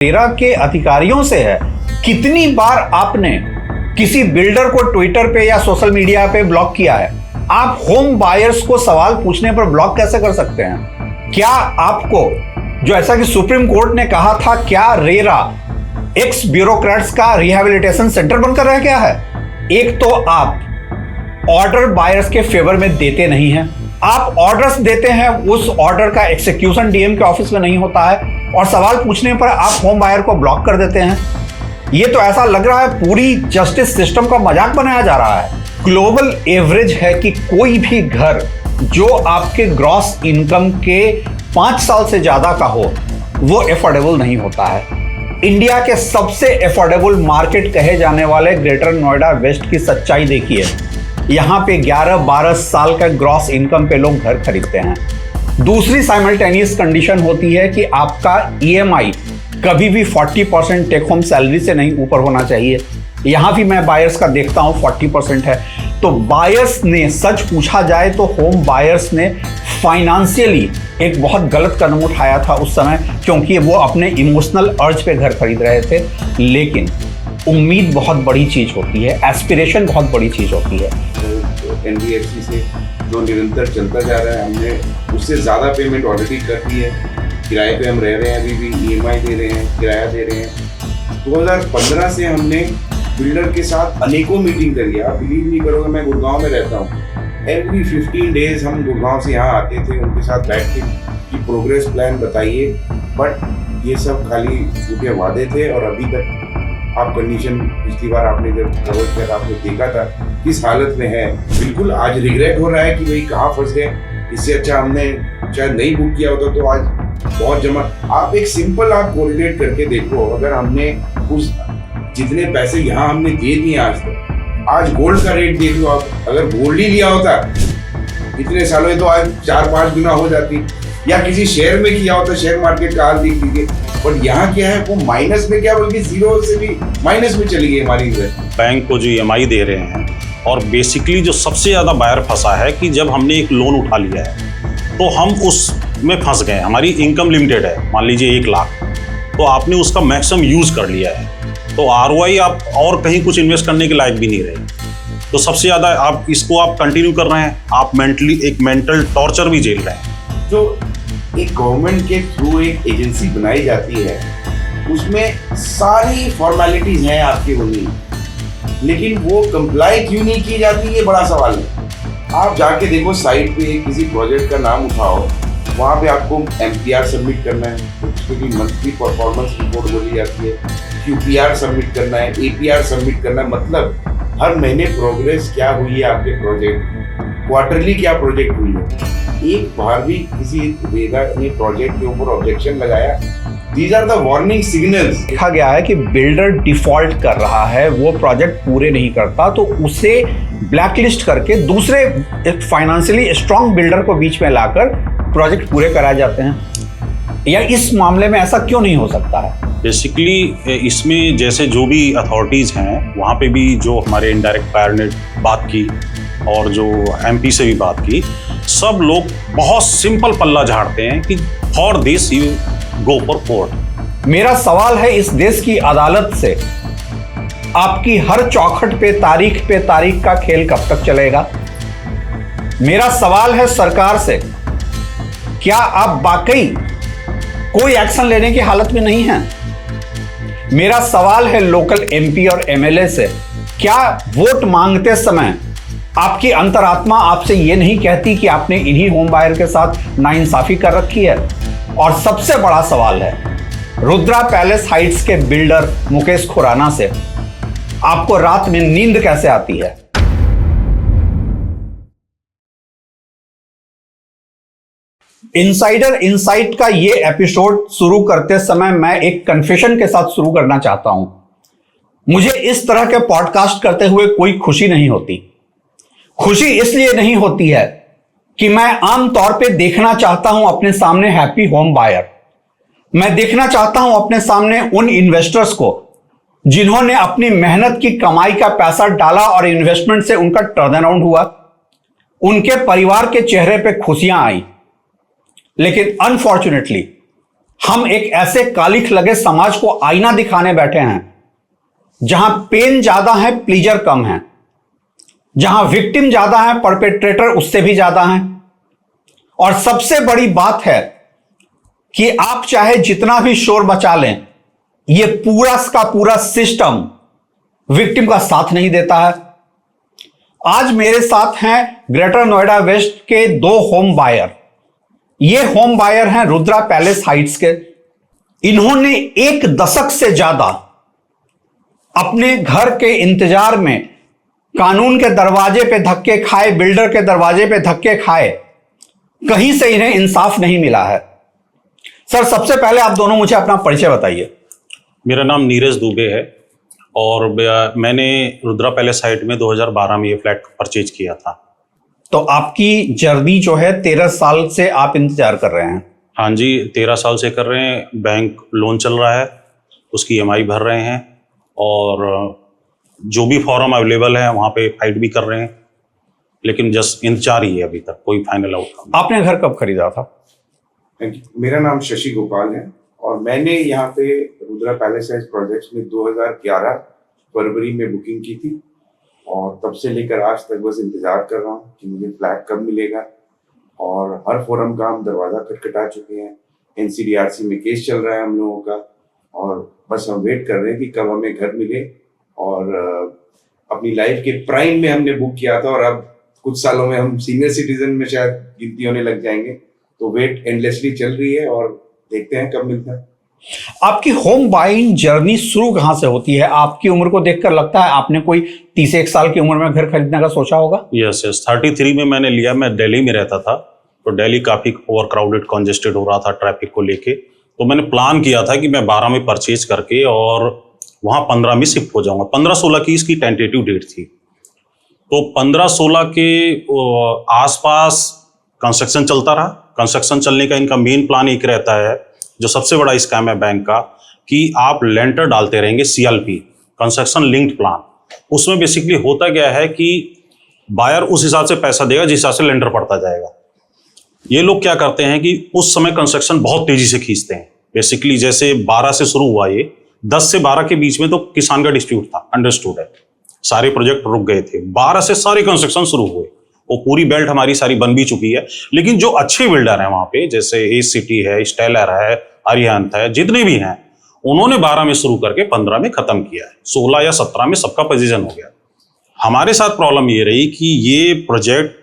RERA के अधिकारियों से है। कितनी बार आपने किसी बिल्डर को ट्विटर पे या सोशल मीडिया पे ब्लॉक किया है? आप होम बायर्स को सवाल पूछने पर ब्लॉक कैसे कर सकते हैं? क्या आपको, जो ऐसा कि सुप्रीम कोर्ट ने कहा था, क्या रेरा एक्स ब्यूरोक्रेट्स का रिहैबिलिटेशन सेंटर बनकर रह गया है? एक तो आप ऑर्डर बायर्स के फेवर में देते नहीं हैं, आप ऑर्डर्स देते हैं, उस ऑर्डर का एक्सिक्यूशन डीएम के ऑफिस में नहीं होता है, और सवाल पूछने पर आप होम बायर को ब्लॉक कर देते हैं। ये तो ऐसा लग रहा है पूरी जस्टिस सिस्टम का मजाक बनाया जा रहा है। ग्लोबल एवरेज है कि कोई भी घर जो आपके ग्रॉस इनकम के 5 साल से ज्यादा का हो वो एफोर्डेबल नहीं होता है। इंडिया के सबसे एफोर्डेबल मार्केट कहे जाने वाले ग्रेटर नोएडा वेस्ट की सच्चाई देखिए। यहाँ पे 11-12 साल का ग्रॉस इनकम पे लोग घर खरीदते हैं। दूसरी साइमल्टेनियस कंडीशन होती है कि आपका ईएमआई कभी भी 40% टेक होम सैलरी से नहीं ऊपर होना चाहिए। यहाँ भी मैं बायर्स का देखता हूँ 40% है। तो बायर्स ने, सच पूछा जाए तो होम बायर्स ने फाइनेंशियली एक बहुत गलत कदम उठाया था उस समय, क्योंकि वो अपने इमोशनल अर्ज पे घर खरीद रहे थे। लेकिन उम्मीद बहुत बड़ी चीज होती है, एस्पिरेशन बहुत बड़ी चीज होती है। एनबीएफसी से जो निरंतर चलता जा रहा है, हमने उससे ज़्यादा पेमेंट ऑलरेडी कर दी है। किराए पे हम रह रहे हैं, अभी भी ईएमआई दे रहे हैं, किराया दे रहे हैं। 2015 से हमने बिल्डर के साथ अनेकों मीटिंग करी है। आप बिलीव नहीं करोगे, मैं गुड़गांव में रहता हूँ। एवरी 15 डेज हम गुड़गांव से यहाँ आते थे, उनके साथ बैठ के कि प्रोग्रेस प्लान बताइए। बट ये सब खाली झूठे वादे थे, और अभी तक आप कंडीशन, पिछली बार आपने जब कवर किया आपने देखा था किस हालत में है। बिल्कुल आज रिग्रेट हो रहा है कि भाई कहाँ फंस गए। इससे अच्छा हमने शायद नहीं बुक किया होता तो आज बहुत जमा। आप एक सिंपल आप कोरिलेट करके देखो, अगर हमने उस जितने पैसे यहाँ हमने दे दिए आज तक, आज गोल्ड का रेट देख लो आप, अगर गोल्ड ही लिया होता इतने सालों में तो आज 4-5 गुना हो जाती, या किसी शेयर में किया होता, शेयर मार्केट का हाल देख लीजिए। बट यहाँ क्या है, वो माइनस में, क्या बल्कि जीरो से भी माइनस में चली गई हमारी बैंक को जो ईएमआई दे रहे हैं। और बेसिकली जो सबसे ज़्यादा बायर फंसा है कि जब हमने एक लोन उठा लिया है तो हम उसमें फंस गए। हमारी इनकम लिमिटेड है, मान लीजिए 1 लाख, तो आपने उसका मैक्सिमम यूज़ कर लिया है, तो आरओआई आप और कहीं कुछ इन्वेस्ट करने के लायक भी नहीं रहे। तो सबसे ज़्यादा आप इसको आप कंटिन्यू कर रहे हैं, आप मेंटली एक मेंटल टॉर्चर भी झेल रहे हैं। जो एक गवर्नमेंट के थ्रू एक एजेंसी बनाई जाती है, उसमें सारी फॉर्मेलिटीज हैं आपकी होनी, लेकिन वो कंप्लाई क्यों नहीं की जाती, ये बड़ा सवाल है। आप जाके देखो साइट पे, किसी प्रोजेक्ट का नाम उठाओ, वहाँ पे आपको एमपीआर सबमिट करना है, उसके लिए मंथली परफॉर्मेंस रिपोर्ट बोली जाती है, क्यूपीआर सबमिट करना है, एपीआर सबमिट करना है। मतलब हर महीने प्रोग्रेस क्या हुई है आपके प्रोजेक्ट, क्वार्टरली क्या प्रोजेक्ट हुई है। एक बार भी किसी रेरा ने प्रोजेक्ट के ऊपर ऑब्जेक्शन लगाया? These are the warning signals। देखा गया है कि बिल्डर डिफॉल्ट कर रहा है, वो प्रोजेक्ट पूरे नहीं करता, तो उसे ब्लैकलिस्ट करके दूसरे फाइनेंशियली स्ट्रांग बिल्डर को बीच में लाकर प्रोजेक्ट पूरे कराए जाते हैं। या इस मामले में ऐसा क्यों नहीं हो सकता है? बेसिकली इसमें जैसे जो भी अथॉरिटीज़ हैं, वहाँ पे भी जो हमारे इनडायरेक्ट बायर ने बात की और जो एमपी से भी बात की, सब लोग बहुत सिंपल पल्ला झाड़ते हैं कि for this you go for court. मेरा सवाल है, इस देश की अदालत से आपकी हर चौखट पे तारीख का खेल कब तक चलेगा? मेरा सवाल है सरकार से, क्या आप वाकई कोई एक्शन लेने की हालत में नहीं हैं? मेरा सवाल है लोकल एमपी और एमएलए से, क्या वोट मांगते समय आपकी अंतरात्मा आपसे यह नहीं कहती कि आपने इन्हीं होम बायर के साथ नाइंसाफी कर रखी है? और सबसे बड़ा सवाल है रुद्रा पैलेस हाइट्स के बिल्डर मुकेश खुराना से, आपको रात में नींद कैसे आती है? इनसाइडर इनसाइट का यह एपिसोड शुरू करते समय मैं एक कन्फेशन के साथ शुरू करना चाहता हूं। मुझे इस तरह के पॉडकास्ट करते हुए कोई खुशी नहीं होती। खुशी इसलिए नहीं होती है कि मैं आमतौर पे देखना चाहता हूं अपने सामने हैप्पी होम बायर। मैं देखना चाहता हूं अपने सामने उन इन्वेस्टर्स को जिन्होंने अपनी मेहनत की कमाई का पैसा डाला और इन्वेस्टमेंट से उनका टर्न अराउंड हुआ, उनके परिवार के चेहरे पे खुशियां आई। लेकिन अनफॉर्चुनेटली हम एक ऐसे कालिख लगे समाज को आईना दिखाने बैठे हैं जहां पेन ज्यादा है, प्लीजर कम है, जहां विक्टिम ज्यादा है, परपेट्रेटर उससे भी ज्यादा है। और सबसे बड़ी बात है कि आप चाहे जितना भी शोर मचा लें, यह पूरा का पूरा सिस्टम विक्टिम का साथ नहीं देता है। आज मेरे साथ हैं ग्रेटर नोएडा वेस्ट के 2 होम बायर। ये होम बायर हैं रुद्रा पैलेस हाइट्स के। इन्होंने 1 दशक से ज्यादा अपने घर के इंतजार में कानून के दरवाजे पे धक्के खाए, बिल्डर के दरवाजे पे धक्के खाए, कहीं से इन्हें इंसाफ नहीं मिला है। सर, सबसे पहले आप दोनों मुझे अपना परिचय बताइए। मेरा नाम नीरज दुबे है और मैंने रुद्रा पैलेस साइट में 2012 में ये फ्लैट परचेज किया था। तो आपकी जर्नी जो है 13 साल से आप इंतजार कर रहे हैं? हाँ जी, 13 साल से कर रहे हैं। बैंक लोन चल रहा है, उसकी EMI भर रहे हैं और जो भी फॉर्म अवेलेबल है वहाँ पे फाइट भी कर रहे हैं, लेकिन जस्ट इंतजार ही है, अभी तक कोई फाइनल आउटकम। आपने घर कब खरीदा था? मेरा नाम शशि गोपाल है और मैंने यहाँ पे रुद्रा पैलेस प्रोजेक्ट्स में 2011 फरवरी में बुकिंग की थी और तब से लेकर आज तक बस इंतजार कर रहा हूँ कि मुझे फ्लैट कब मिलेगा। और हर फोरम का हम दरवाजा खटखटा चुके हैं, NCDRC में केस चल रहा है हम लोगों का और बस हम वेट कर रहे हैं कि कब हमें घर मिले। और अपनी लाइफ के प्राइम में हमने बुक किया था और अब कुछ सालों में हम सीनियर सिटीजन में शायद गिनती होने लग जाएंगे, तो वेट एंडलेसली चल रही है और देखते हैं कब मिलता है। आपकी होम बाइंग जर्नी शुरू कहां से होती है? आपकी उम्र को देखकर लगता है आपने कोई 31 साल की उम्र में घर खरीदने का सोचा होगा? यस, 33 में मैंने लिया। मैं दिल्ली में रहता था, तो दिल्ली काफ़ी ओवर क्राउडेड, कॉन्जेस्टेड हो रहा था ट्रैफिक को लेके। तो मैंने प्लान किया था कि मैं 12 में परचेज करके और वहाँ 15 में शिफ्ट हो जाऊँगा। 15-16 की इसकी टेंटेटिव डेट थी। तो 15-16 के आसपास कंस्ट्रक्शन चलता रहा। कंस्ट्रक्शन चलने का इनका मेन प्लान एक रहता है, जो सबसे बड़ा स्कैम है बैंक का, कि आप लेंटर डालते रहेंगे, CLP, कंस्ट्रक्शन लिंक्ड प्लान। उसमें बेसिकली होता क्या है कि बायर उस हिसाब से पैसा देगा जिस हिसाब से लेंटर पड़ता जाएगा। ये लोग क्या करते हैं कि उस समय कंस्ट्रक्शन बहुत तेजी से खींचते हैं। बेसिकली जैसे 12 से शुरू हुआ, ये 10 से 12 के बीच में तो किसान का डिस्प्यूट था, अंडरस्टूड है, सारे प्रोजेक्ट रुक गए थे। 12 से सारे कंस्ट्रक्शन शुरू हुए। वो पूरी बेल्ट हमारी सारी बन भी चुकी है, लेकिन जो अच्छे बिल्डर हैं वहाँ पे, जैसे एज सिटी है, स्टेलर है, अरिहंत है, जितने भी हैं, उन्होंने 12 में शुरू करके 15 में खत्म किया है। 16 या 17 में सबका पोजीशन हो गया। हमारे साथ प्रॉब्लम ये रही कि ये प्रोजेक्ट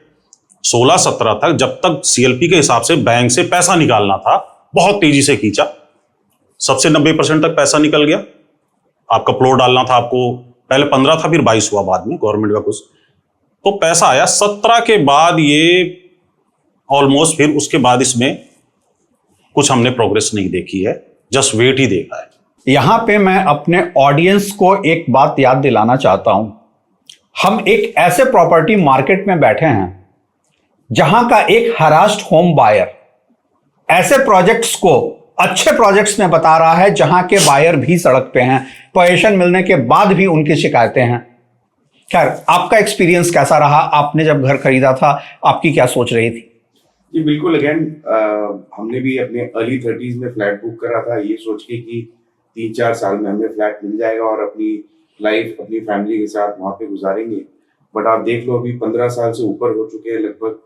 16-17 तक, जब तक CLP के हिसाब से बैंक से पैसा निकालना था, बहुत तेजी से खींचा। सबसे 90% तक पैसा निकल गया। आपका प्लॉट डालना था, आपको पहले 15 था, फिर 22 हुआ बाद में, गवर्नमेंट का कुछ तो पैसा आया। 17 के बाद ये ऑलमोस्ट, फिर उसके बाद इसमें कुछ हमने प्रोग्रेस नहीं देखी है, जस्ट वेट ही देखा है। यहां पे मैं अपने ऑडियंस को एक बात याद दिलाना चाहता हूं। हम एक ऐसे प्रॉपर्टी मार्केट में बैठे हैं जहां का एक हरास्ट होम बायर ऐसे प्रोजेक्ट्स को अच्छे प्रोजेक्ट्स में बता रहा है जहां के बायर भी सड़क पे हैं, पोजीशन मिलने के बाद भी उनकी शिकायतें हैं। खैर, आपका एक्सपीरियंस कैसा रहा? आपने जब घर खरीदा था, आपकी क्या सोच रही थी? जी बिल्कुल, अगेन हमने भी अपने अर्ली 30s में फ्लैट बुक करा था, ये सोच के कि 3-4 साल में हमें फ्लैट मिल जाएगा और अपनी लाइफ अपनी फैमिली के साथ वहाँ पे गुजारेंगे। बट आप देख लो, अभी 15 साल से ऊपर हो चुके हैं लगभग।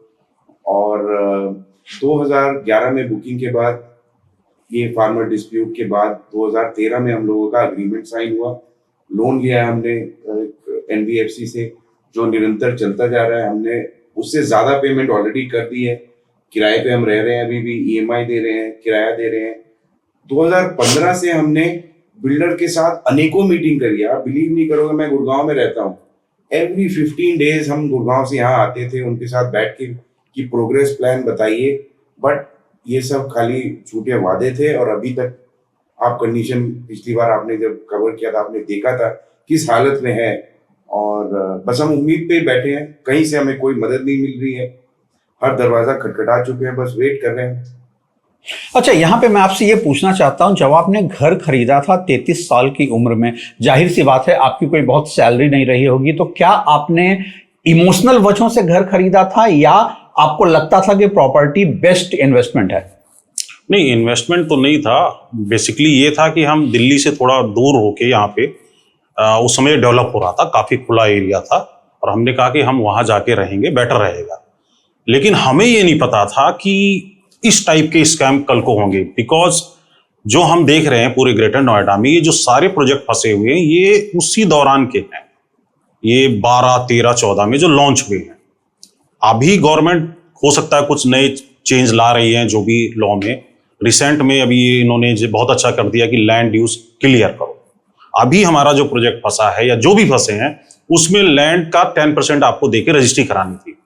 और 2011 में बुकिंग के बाद, ये फार्मर डिस्प्यूट के बाद 2013 में हम लोगों का अग्रीमेंट साइन हुआ। लोन लिया है हमने NBFC से, जो निरंतर चलता जा रहा है। हमने उससे ज्यादा पेमेंट ऑलरेडी कर दी है। किराए पे हम रह रहे हैं, अभी भी EMI दे रहे हैं, किराया दे रहे हैं। 2015 से हमने बिल्डर के साथ अनेकों मीटिंग करी है। आप बिलीव नहीं करोगे, मैं गुड़गांव में रहता हूँ। एवरी 15 डेज हम गुड़गांव से यहाँ आते थे, उनके साथ बैठ के कि प्रोग्रेस प्लान बताइए। बट ये सब खाली झूठे वादे थे और अभी तक आप कंडीशन, पिछली बार आपने जब कवर किया था आपने देखा था किस हालत में है। और बस हम उम्मीद पे बैठे हैं, कहीं से हमें कोई मदद नहीं मिल रही है। हर दरवाजा खटखटा चुके हैं, बस वेट कर रहे हैं। अच्छा, यहां पे मैं आपसे ये पूछना चाहता हूं, जब आपने घर खरीदा था 33 साल की उम्र में, जाहिर सी बात है आपकी कोई बहुत सैलरी नहीं रही होगी, तो क्या आपने इमोशनल वजहों से घर खरीदा था या आपको लगता था कि प्रॉपर्टी बेस्ट इन्वेस्टमेंट है? नहीं, इन्वेस्टमेंट तो नहीं था। बेसिकली ये था कि हम दिल्ली से थोड़ा दूर होके यहाँ पे उस समय डेवलप हो रहा था, काफ़ी खुला एरिया था, और हमने कहा कि हम वहाँ जाके रहेंगे, बेटर रहेगा। लेकिन हमें ये नहीं पता था कि इस टाइप के स्कैम कल को होंगे, बिकॉज जो हम देख रहे हैं पूरे ग्रेटर नोएडा में, ये जो सारे प्रोजेक्ट फंसे हुए हैं, ये उसी दौरान के हैं। ये 12, 13, 14 में जो लॉन्च हुए हैं। अभी गवर्नमेंट हो सकता है कुछ नए चेंज ला रही है, जो भी लॉ में रिसेंट में अभी इन्होंने बहुत अच्छा कर दिया कि लैंड यूज क्लियर करो। अभी हमारा जो प्रोजेक्ट फंसा है या जो भी फंसे हैं, उसमें लैंड का 10% आपको देके रजिस्ट्री करानी थी,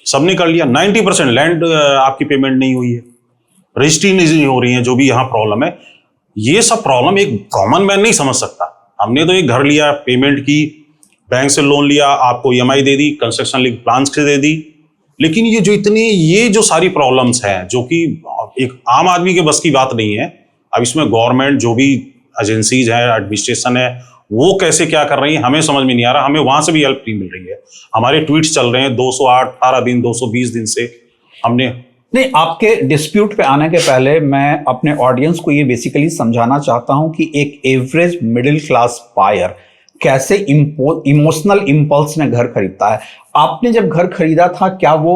सबने कर लिया। 90% लैंड आपकी पेमेंट नहीं हुई है, रजिस्ट्री नहीं हो रही है। जो भी यहाँ प्रॉब्लम है, ये सब प्रॉब्लम एक कॉमन मैन नहीं समझ सकता। हमने तो एक घर लिया, पेमेंट की, बैंक से लोन लिया, आपको EMI दे दी, कंस्ट्रक्शन लीग प्लान से दे दी, लेकिन ये जो सारी प्रॉब्लम्स हैं, जो कि एक आम आदमी के बस की बात नहीं है। अब इसमें गवर्नमेंट, जो भी एजेंसीज है, एडमिनिस्ट्रेशन है, वो कैसे क्या कर रही है हमें समझ में नहीं आ रहा। हमें वहां से भी हेल्प नहीं मिल रही है। हमारे ट्वीट्स चल रहे हैं 208 18 दिन, 220 दिन से हमने नहीं। आपके डिस्प्यूट पे आने के पहले मैं अपने ऑडियंस को ये बेसिकली समझाना चाहता हूं कि एक एवरेज मिडिल क्लास बायर कैसे इमोशनल इंपल्स में घर खरीदता है। आपने जब घर खरीदा था, क्या वो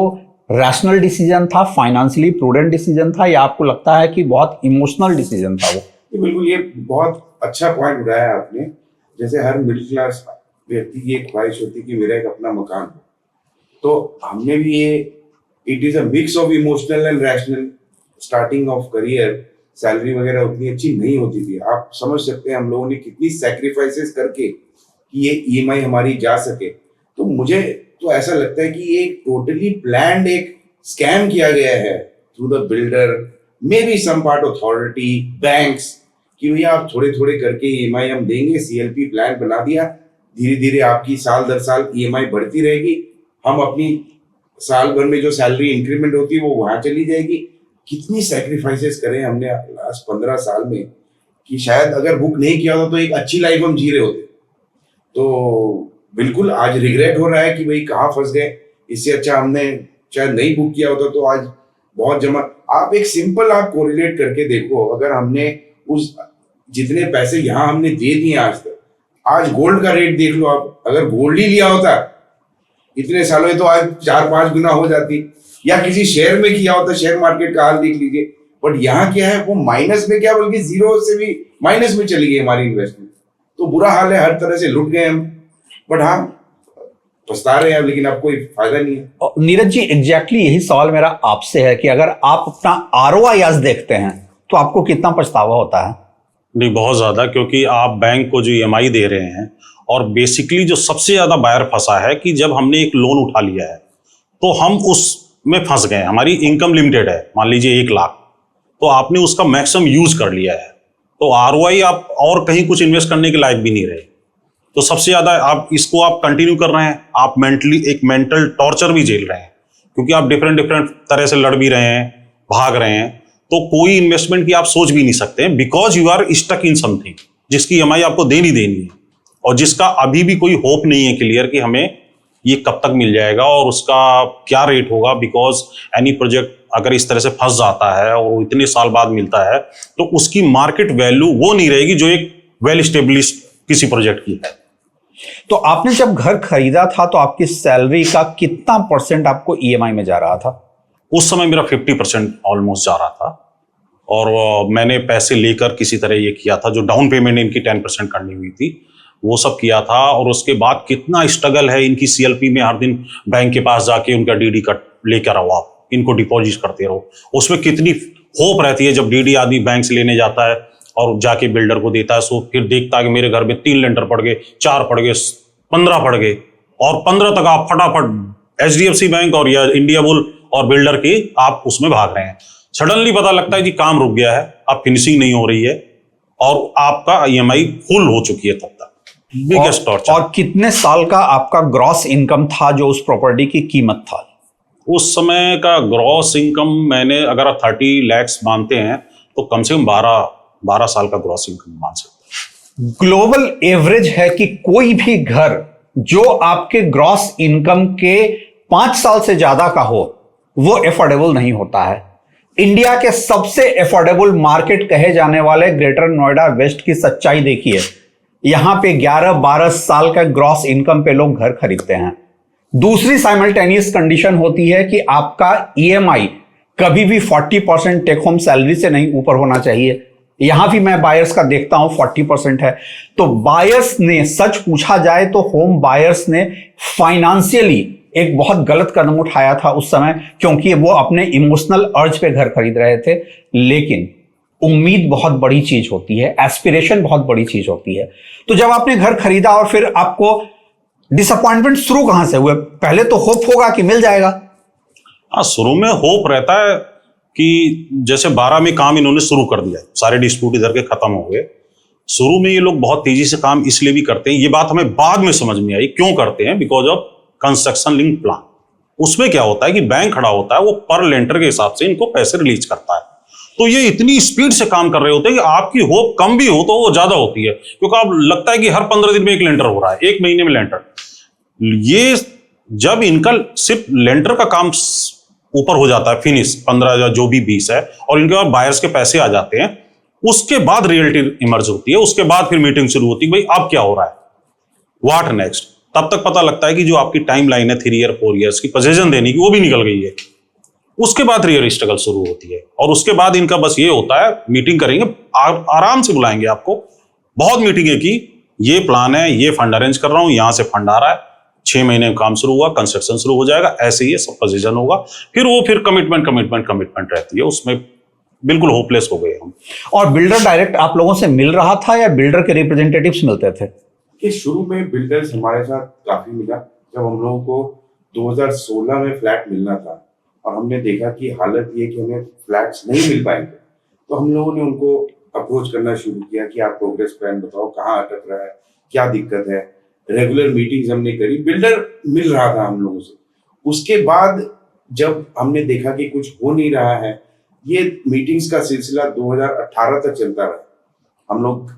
रैशनल डिसीजन था, फाइनेंशियली प्रूडेंट डिसीजन था, या आपको लगता है कि बहुत इमोशनल डिसीजन था वो? बिल्कुल, ये बहुत अच्छा पॉइंट उठाया आपने। जैसे हर मिडिल क्लास व्यक्ति की एक ख्वाहिश होती है कि मेरा एक अपना मकान हो, तो हमने भी ये it is a mix of emotional and rational. Starting of career salary वगैरह उतनी अच्छी नहीं होती थी। आप समझ सकते हैं हम लोगों ने कितनी सैक्रिफाइसेस करके कि ये EMI हमारी जा सके। तो मुझे तो ऐसा लगता है कि ये टोटली प्लान्ड एक स्कैम किया गया है through the builder, may be some part authority, banks, कि भैया आप थोड़े थोड़े करके EMI हम देंगे। CLP प्लान बना दिया, धीरे धीरे आपकी साल दर साल EMI बढ़ती रहेगी। हम अपनी साल भर में जो सैलरी इंक्रीमेंट होती है वो वहां चली जाएगी। कितनी सैक्रिफाइसेस करें हमने लास्ट 15 साल में, कि शायद अगर बुक नहीं किया होता तो एक अच्छी लाइफ हम जी रहे होते। तो बिल्कुल आज रिग्रेट हो रहा है कि भाई कहाँ फंस गए। इससे अच्छा हमने शायद नहीं बुक किया होता तो आज बहुत जमा। आप एक सिंपल आप कोरिलेट करके देखो, अगर हमने उस जितने पैसे यहाँ हमने दे दिए आज तक, आज गोल्ड का रेट देख लो आप। अगर गोल्ड ही लिया होता इतने सालों में तो आज 4-5 गुना हो जाती, या किसी शेयर में किया होता, शेयर मार्केट का हाल देख लीजिए। बट यहाँ क्या है, वो माइनस में क्या बल्कि जीरो से भी माइनस में चली गई हमारी इन्वेस्टमेंट। तो बुरा हाल है, हर तरह से लुट गए हम। बट हाँ, पछता रहे हैं, लेकिन अब कोई फायदा नहीं है। नीरज जी, एग्जैक्टली यही सवाल मेरा आपसे है कि अगर आप अपना ROI आज देखते हैं तो आपको कितना पछतावा होता है? नहीं, बहुत ज़्यादा, क्योंकि आप बैंक को जो EMI दे रहे हैं, और बेसिकली जो सबसे ज़्यादा बायर फंसा है कि जब हमने एक लोन उठा लिया है तो हम उसमें फंस गए। हमारी इनकम लिमिटेड है, मान लीजिए 1 लाख, तो आपने उसका मैक्सिमम यूज कर लिया है, तो ROI आप और कहीं कुछ इन्वेस्ट करने के लायक भी नहीं रहे। तो सबसे ज़्यादा आप इसको आप कंटिन्यू कर रहे हैं, आप मेंटली एक मेंटल टॉर्चर भी झेल रहे हैं, क्योंकि आप डिफरेंट तरह से लड़ भी रहे हैं, भाग रहे हैं। तो कोई इन्वेस्टमेंट की आप सोच भी नहीं सकते हैं, because you are stuck in something जिसकी EMI आपको देनी है, और जिसका अभी भी कोई होप नहीं है क्लियर कि हमें ये कब तक मिल जाएगा और उसका क्या रेट होगा। बिकॉज एनी प्रोजेक्ट अगर इस तरह से फंस जाता है और वो इतने साल बाद मिलता है, तो उसकी मार्केट वैल्यू वो नहीं रहेगी जो एक वेल स्टेब्लिश्ड किसी प्रोजेक्ट की है। तो आपने जब घर खरीदा था तो आपकी सैलरी का कितना % आपको EMI में जा रहा था? उस समय मेरा 50% ऑलमोस्ट जा रहा था, और मैंने पैसे लेकर किसी तरह ये किया था, जो डाउन पेमेंट इनकी 10% करनी हुई थी वो सब किया था। और उसके बाद कितना स्ट्रगल है इनकी CLP में, हर दिन बैंक के पास जाके उनका DD कट लेकर आओ, आप इनको डिपॉजिट करते रहो। उसमें कितनी होप रहती है जब DD आदमी बैंक से लेने जाता है और जाके बिल्डर को देता है, सो फिर देखता है कि मेरे घर में 3 लेंटर पड़ गए, 4 पड़ गए, 15 पड़ गए, और 15 तक आप फटाफट HDFC बैंक और या इंडिया बुल और बिल्डर के आप उसमें भाग रहे हैं। सडनली पता लगता है कि काम रुक गया है, अब फिनिशिंग नहीं हो रही है और आपका EMI फुल हो चुकी है तब तक। Biggest torture. और कितने साल का आपका ग्रॉस इनकम था जो उस प्रॉपर्टी की कीमत था? उस समय का ग्रॉस इनकम मैंने अगर 30 लाख मानते हैं तो कम से कम 12 साल का ग्रॉस इनकम मान सकते हैं। ग्लोबल एवरेज है कि कोई भी घर जो आपके ग्रॉस इनकम के 5 साल से ज्यादा का हो वो एफोर्डेबल नहीं होता है। इंडिया के सबसे अफोर्डेबल मार्केट कहे जाने वाले ग्रेटर नोएडा वेस्ट की सच्चाई देखिए। यहां पे 11-12 साल का ग्रॉस इनकम पे लोग घर खरीदते हैं। दूसरी साइमल्टेनियस कंडीशन होती है कि आपका ईएमआई कभी भी 40% टेक होम सैलरी से नहीं ऊपर होना चाहिए। यहां भी मैं बायर्स का देखता हूं 40% है। तो बायर्स ने, सच पूछा जाए तो होम बायर्स ने फाइनेंशियली एक बहुत गलत कदम उठाया था उस समय, क्योंकि वो अपने इमोशनल अर्ज पे घर खरीद रहे थे। लेकिन उम्मीद बहुत बड़ी चीज होती है, एस्पिरेशन बहुत बड़ी चीज होती है। तो जब आपने घर खरीदा और फिर आपको डिसअपॉइंटमेंट शुरू कहां से हुए? पहले तो होप होगा कि मिल जाएगा। हाँ, शुरू में होप रहता है कि जैसे 12 में काम इन्होंने शुरू कर दिया, सारे डिस्प्यूट इधर के खत्म हो गए। शुरू में ये लोग बहुत तेजी से काम इसलिए भी करते हैं, ये बात हमें बाद में समझ में आई क्यों करते हैं, because of construction link plan. उसमें क्या होता है कि बैंक खड़ा होता है, वो पर लेंटर के हिसाब से इनको पैसे रिलीज करता है। तो ये इतनी स्पीड से काम कर रहे होते हैं कि आपकी होप कम भी हो तो वो ज्यादा होती है, क्योंकि आप लगता है कि हर 15 दिन में एक लेंटर हो रहा है, एक महीने में लेंटर। ये जब इनका सिर्फ लेंटर का काम ऊपर हो जाता है, फिनिश 15 या जो भी 20 है, और इनके बाद बायर्स के पैसे आ जाते हैं, उसके बाद रियलिटी इमर्ज होती है। उसके बाद फिर मीटिंग शुरू होती है, भाई अब क्या हो रहा है, व्हाट नेक्स्ट। तब तक पता लगता है कि जो आपकी टाइम लाइन है 3 ईयर 4 ईयर्स की पोजीशन देने की, वो भी निकल गई है। उसके बाद रियल स्ट्रगल शुरू होती है, और उसके बाद इनका बस ये होता है, मीटिंग करेंगे, आराम से बुलाएंगे आपको, बहुत मीटिंग है कि ये प्लान है, ये फंड अरेंज कर रहा हूं, यहां से फंड आ रहा है, 6 महीने में काम शुरू हुआ, कंस्ट्रक्शन शुरू हो जाएगा, ऐसे ही सब पोजीशन होगा। फिर कमिटमेंट रहती है, उसमें बिल्कुल होपलेस हो गए हम। और बिल्डर डायरेक्ट आप लोगों से मिल रहा था या बिल्डर के रिप्रेजेंटेटिव्स मिलते थे? कि शुरू में बिल्डर्स हमारे साथ काफी मिला। जब हम लोगों को 2016 में फ्लैट मिलना था और हमने देखा कि हालत ये कि हमें फ्लैट्स नहीं मिल पाएंगे, तो हम लोगों ने उनको अप्रोच करना शुरू किया कि आप प्रोग्रेस प्लान बताओ, कहाँ अटक रहा है, क्या दिक्कत है। रेगुलर मीटिंग्स हमने करी, बिल्डर मिल रहा था हम लोगों से। उसके बाद जब हमने देखा कि कुछ हो नहीं रहा है, ये मीटिंग्स का सिलसिला 2018 तक चलता रहा। हम लोग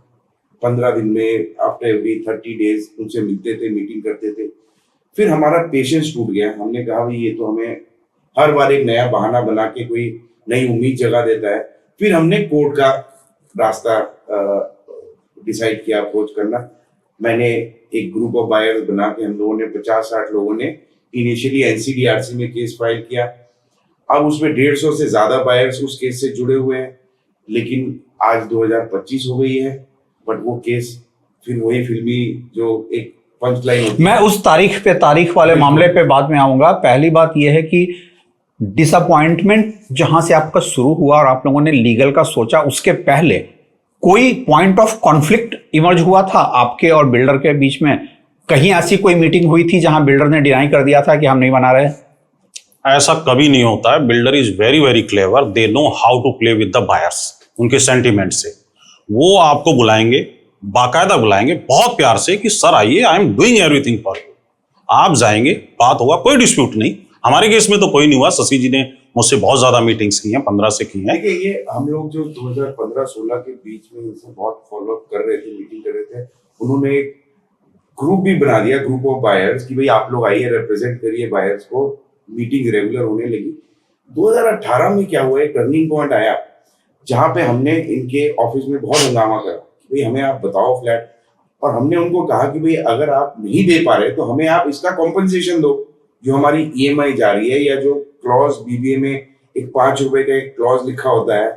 15 दिन में, आफ्टर एवरी 30 डेज उनसे मिलते थे, मीटिंग करते थे। फिर हमारा पेशेंस टूट गया। हमने कहा भाई ये तो हमें हर बार एक नया बहाना बना के कोई नई उम्मीद जगा देता है। फिर हमने कोर्ट का रास्ता डिसाइड किया, अप्रोच करना। मैंने एक ग्रुप ऑफ बायर्स बना के, हम लोगों ने 50-60 लोगों ने इनिशियली एनसीडीआरसी में केस फाइल किया। अब उसमें 150 से ज्यादा बायर्स उस केस से जुड़े हुए हैं। लेकिन आज 2025 हो गई है, बट वो केस फिर वही फिल्मी जो एक पंच लाइन होती है। मैं उस तारीख वाले मामले पे बाद में आऊंगा। पहली बात यह है कि डिसअपॉइंटमेंट जहां से आपका शुरू हुआ और आप लोगों ने लीगल का सोचा, उसके पहले कोई पॉइंट ऑफ कॉन्फ्लिक्ट इमर्ज हुआ था आपके और बिल्डर के बीच में? कहीं ऐसी कोई मीटिंग हुई थी जहां बिल्डर ने डिनाई कर दिया था कि हम नहीं बना रहे? ऐसा कभी नहीं होता है। Builder is very very clever, they know how to play with the buyers. उनके सेंटिमेंट से वो आपको बुलाएंगे, बाकायदा बुलाएंगे बहुत प्यार से कि सर आइए, I am doing everything for you. आप जाएंगे, बात होगा, कोई डिस्प्यूट नहीं। हमारे केस में तो कोई नहीं हुआ। शशि जी ने मुझसे बहुत ज्यादा मीटिंग्स की हैं, 15 से की हैं। देखिए, ये हम लोग जो 2015-16 के बीच में इनसे बहुत फॉलोअप कर रहे थे, मीटिंग कर रहे थे। उन्होंने एक ग्रुप भी बना दिया, ग्रुप ऑफ बायर्स, कि भाई आप लोग आइए, रिप्रेजेंट करिए बायर्स को। मीटिंग रेगुलर होने लगी। 2018 में क्या हुआ, एक टर्निंग पॉइंट आया जहां पे हमने इनके ऑफिस में बहुत हंगामा करा कि भाई हमें आप बताओ फ्लैट। और हमने उनको कहा कि भाई अगर आप नहीं दे पा रहे तो हमें आप इसका कॉम्पनसेशन दो, जो हमारी ईएमआई जा रही है, या जो क्लॉज बीबीए में एक 5 रुपए का एक क्लॉज लिखा होता है।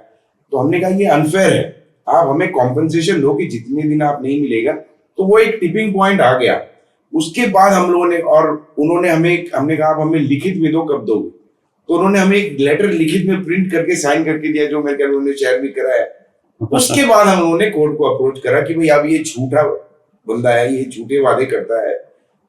तो हमने कहा ये अनफेयर है, आप हमें कॉम्पनसेशन दो कि जितने दिन आप नहीं मिलेगा। तो वो एक टिपिंग पॉइंट आ गया। उसके बाद हम लोगों ने, और उन्होंने हमने कहा आप हमें लिखित में दो, कब दोगे। तो उन्होंने हमें एक लेटर लिखित में प्रिंट करके साइन करके दिया, जो मेरे ख्याल उन्होंने शेयर भी करा है। उसके बाद हम लोगों ने कोर्ट को अप्रोच करा कि भाई अब ये झूठा बंदा है, ये झूठे वादे करता है,